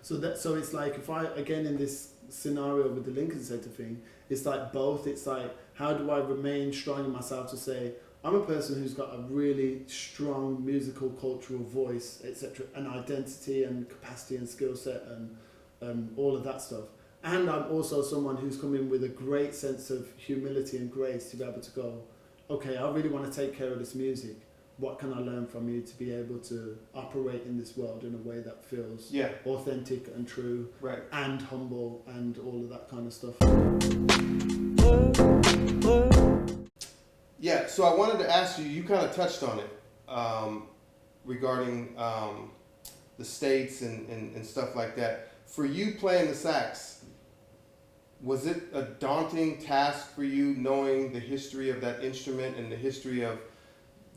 So it's like, if I, again, in this scenario with the Lincoln Center thing, it's like both. It's like, how do I remain strong in myself to say, I'm a person who's got a really strong musical, cultural voice, etc., and identity and capacity and skill set and all of that stuff. And I'm also someone who's come in with a great sense of humility and grace to be able to go, okay, I really want to take care of this music. What can I learn from you to be able to operate in this world in a way that feels authentic and true, and humble and all of that kind of stuff. Yeah, so I wanted to ask you, you kind of touched on it regarding the States and stuff like that. For you playing the sax, was it a daunting task for you knowing the history of that instrument and the history of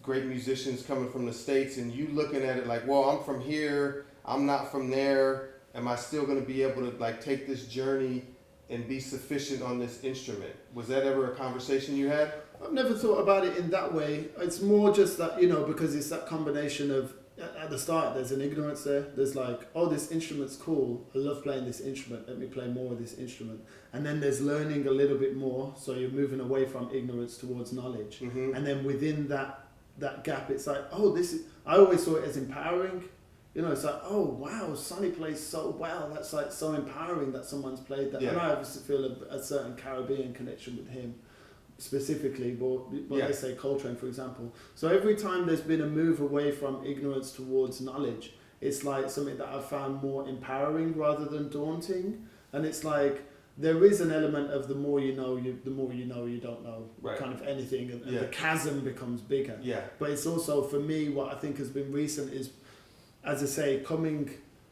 great musicians coming from the States and you looking at it like, well, I'm from here, I'm not from there, am I still going to be able to like take this journey and be sufficient on this instrument? Was that ever a conversation you had? I've never thought about it in that way. It's more just that, because it's that combination of, at the start, there's an ignorance there. There's like, oh, this instrument's cool. I love playing this instrument. Let me play more of this instrument. And then there's learning a little bit more. So you're moving away from ignorance towards knowledge. Mm-hmm. And then within that gap, it's like, oh, I always saw it as empowering. It's like, oh, wow, Sonny plays so well. That's like so empowering that someone's played that. Yeah. And I obviously feel a certain Caribbean connection with him. specifically, but let's say Coltrane, for example. So every time there's been a move away from ignorance towards knowledge, it's like something that I've found more empowering rather than daunting. And it's like, there is an element of the more you know, you don't know kind of anything, and the chasm becomes bigger. Yeah. But it's also, for me, what I think has been recent is, as I say,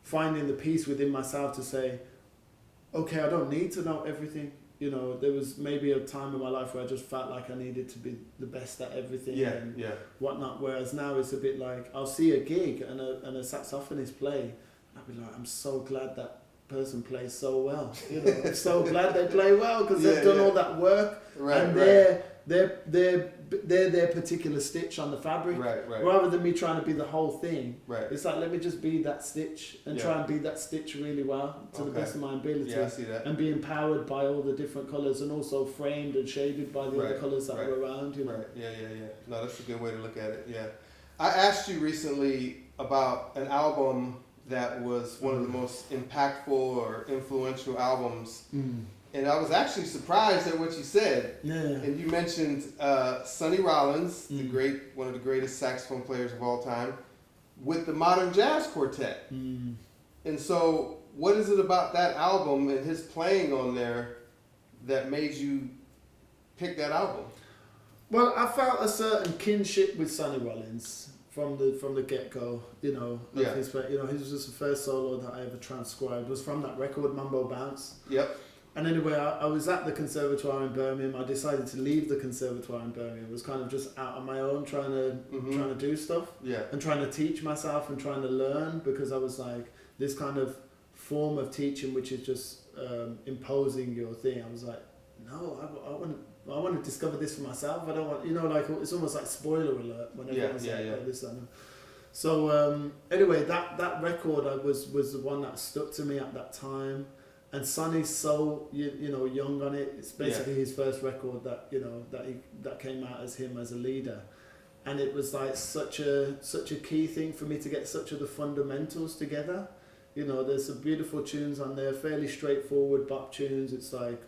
finding the peace within myself to say, okay, I don't need to know everything. You know, there was maybe a time in my life where I just felt like I needed to be the best at everything and whatnot. Whereas now it's a bit like, I'll see a gig and a saxophonist play, and I'll be like, I'm so glad that person plays so well. You know, I'm so glad they play well because they've done all that work, and they're their particular stitch on the fabric, rather than me trying to be the whole thing. It's like, let me just be that stitch and try and be that stitch really well to the best of my ability, I see that. and be empowered by all the different colours, and also framed and shaded by the other colours that are around. You know. No, that's a good way to look at it. Yeah, I asked you recently about an album that was one of the most impactful or influential albums. And I was actually surprised at what you said. Yeah. And you mentioned Sonny Rollins, one of the greatest saxophone players of all time, with the Modern Jazz Quartet. And so, what is it about that album and his playing on there that made you pick that album? Well, I felt a certain kinship with Sonny Rollins from the get go. You know, his, he was just the first solo that I ever transcribed. It was from that record, Mambo Bounce. Yep. And anyway, I was at the conservatoire in Birmingham. I decided to leave the conservatoire in Birmingham. It was kind of just out on my own, trying to do stuff, and trying to teach myself and trying to learn, because I was like, this kind of form of teaching, which is just imposing your thing. I was like, no, I want to discover this for myself. I don't want, like, it's almost like spoiler alert when everyone's like, oh, this and that. So anyway, that record was the one that stuck to me at that time. And Sonny's so young on it. It's basically his first record that that came out as him as a leader, and it was like such a key thing for me to get such of the fundamentals together. There's some beautiful tunes on there, fairly straightforward bop tunes. It's like,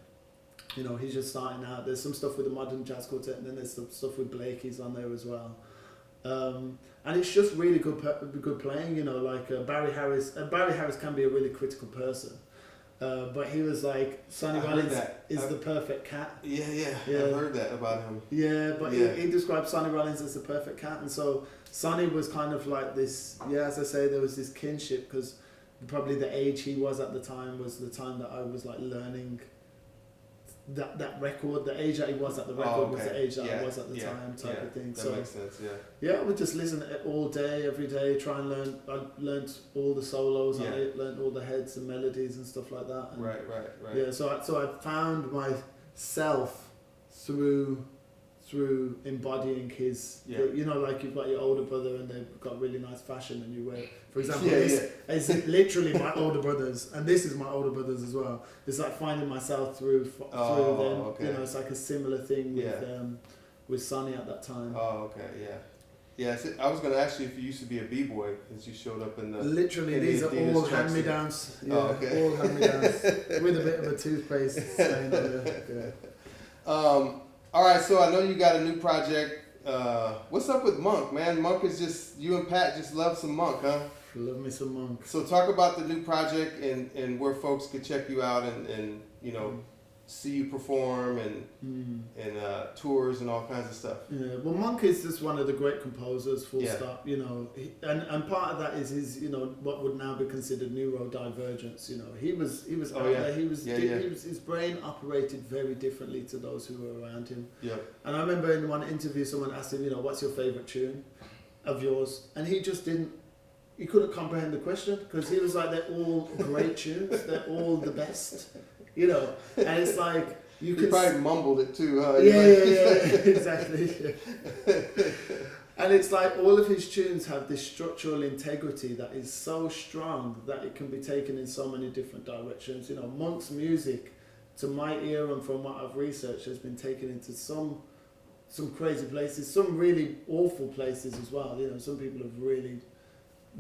he's just starting out. There's some stuff with the Modern Jazz Quartet, and then there's some stuff with Blakey's on there as well. And it's just really good playing. Like Barry Harris. Barry Harris can be a really critical person. But he was like, Sonny Rollins is the perfect cat. Yeah. I've heard that about him. Yeah, but he described Sonny Rollins as the perfect cat. And so Sonny was kind of like this, as I say, there was this kinship, because probably the age he was at the time was the time that I was like learning that record. The age that he was at the record was the age that I was at the time, type of thing. That makes sense, I would just listen to it all day, every day, try and learn. I learned all the solos on it, learned all the heads and melodies and stuff like that. And right. Yeah, so I found myself through embodying his, like you've got your older brother and they've got really nice fashion, and you wear, for example, it's literally my older brothers, and this is my older brothers as well. It's like finding myself through them. Okay. It's like a similar thing with Sonny at that time. Oh, okay, yeah. I was going to ask you if you used to be a b-boy, as you showed up in the. Literally, these are all hand-me-downs. Yeah, all hand-me-downs with a bit of a toothpaste stain there. All right, so I know you got a new project. What's up with Monk, man? Monk is just, you and Pat just love some Monk, huh? Love me some Monk. So talk about the new project and where folks could check you out and see you perform and tours and all kinds of stuff. Yeah, well, Monk is just one of the great composers, full stop. And part of that is his, what would now be considered neurodivergence. He was out there. His brain operated very differently to those who were around him. Yeah. And I remember in one interview, someone asked him, what's your favorite tune of yours? And he just didn't. He couldn't comprehend the question, because he was like, they're all great tunes. They're all the best. And it's like you could probably mumbled it too, huh? Exactly. And it's like all of his tunes have this structural integrity that is so strong that it can be taken in so many different directions. Monk's music, to my ear and from what I've researched, has been taken into some crazy places, some really awful places as well. Some people have really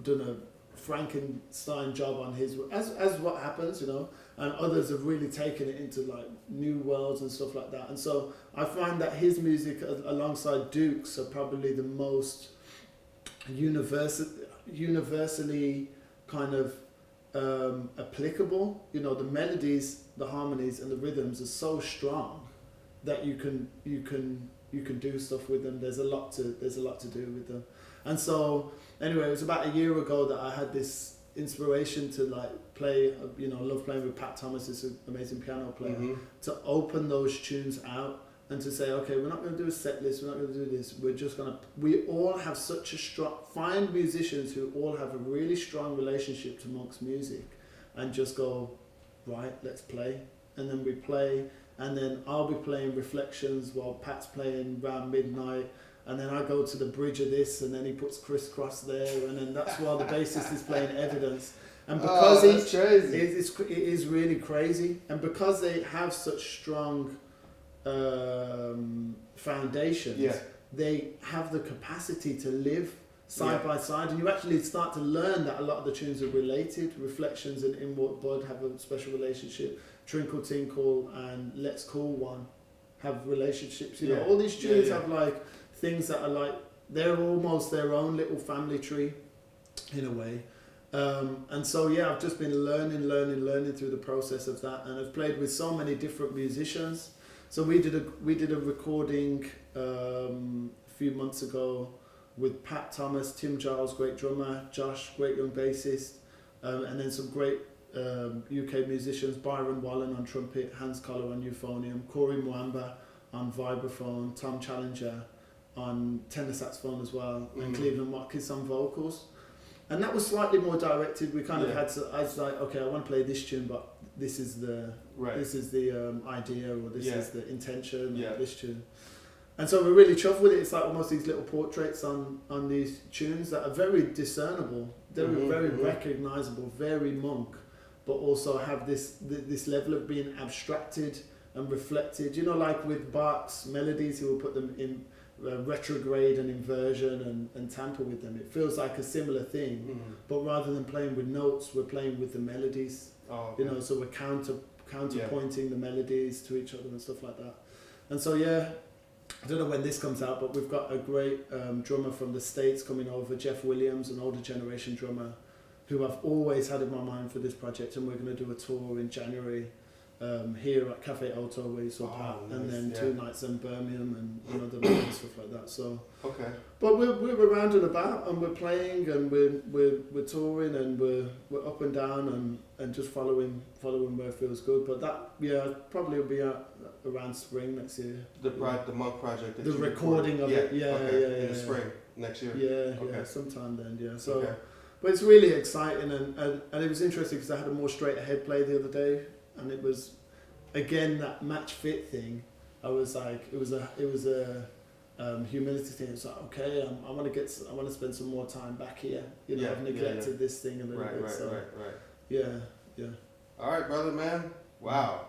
done Frankenstein job on his, as what happens, you know, and others have really taken it into like new worlds and stuff like that. And so I find that his music alongside Duke's are probably the most universally kind of applicable. You know, the melodies, the harmonies, and the rhythms are so strong that you can do stuff with them. There's a lot to do with them. And so anyway, it was about a year ago that I had this inspiration to like play. You know, I love playing with Pat Thomas, this amazing piano player, to open those tunes out and to say, okay, we're not going to do a set list, we're not going to do this, we all have such a strong, find musicians who all have a really strong relationship to Monk's music and just go, right, let's play. And then we play, and then I'll be playing Reflections while Pat's playing around midnight, and then I go to the bridge of this, and then he puts Crisscross there, and then that's while the bassist is playing Evidence. And because that's crazy. It is really crazy, and because they have such strong foundations, they have the capacity to live side by side, and you actually start to learn that a lot of the tunes are related. Reflections and Inward Bud have a special relationship. Trinkle Tinkle and Let's Call One have relationships. You know, all these tunes have like things that are like, they're almost their own little family tree in a way. And so I've just been learning through the process of that, and I've played with so many different musicians. So we did a recording a few months ago with Pat Thomas, Tim Giles, great drummer, Josh, great young bassist, and then some great UK musicians, Byron Wallen on trumpet, Hans Koller on euphonium, Corey Mwamba on vibraphone, Tom Challenger on tenor saxophone as well, and Cleveland Watkins on vocals. And that was slightly more directed. We kind of had to, I was like, okay, I want to play this tune, but this is the idea, or this is the intention of this tune. And so we're really chuffed with it. It's like almost these little portraits on these tunes that are very discernible. They're very recognizable, very Monk, but also have this level of being abstracted and reflected. You know, like with Bach's melodies, he will put them in retrograde and inversion and tamper with them. It feels like a similar thing, but rather than playing with notes, we're playing with the melodies. You know, so we're counterpointing the melodies to each other and stuff like that. And so I don't know when this comes out, but we've got a great drummer from the States coming over, Jeff Williams, an older generation drummer, who I've always had in my mind for this project, and we're going to do a tour in January here at Cafe Auto where you saw Pat, nice. And then 2 nights in Birmingham and other and stuff like that. So, but we're around and about, and we're playing, and we're touring, and we're up and down, and just following where it feels good. But that probably will be around spring next year. The Monk project. That the recording of it. In the spring next year. Yeah, sometime then. Yeah. So, but it's really exciting, and it was interesting because I had a more straight ahead play the other day. And it was, again, that match fit thing. I was like, it was a humility thing. It's like, okay, I want to spend some more time back here. You know, I've neglected this thing a little bit. Right. Yeah. All right, brother, man. Wow.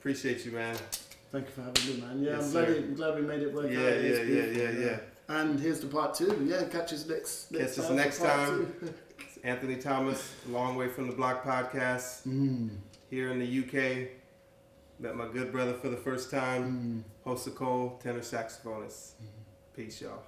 Appreciate you, man. Thank you for having me, man. Yeah, Yes, I'm glad we made it work out. Yeah. And here's the part 2. Yeah, catch us next time. Anthony Thomas, Long Way from the Block podcast. Here in the UK. Met my good brother for the first time. Xhosa Cole, tenor saxophonist. Peace, y'all.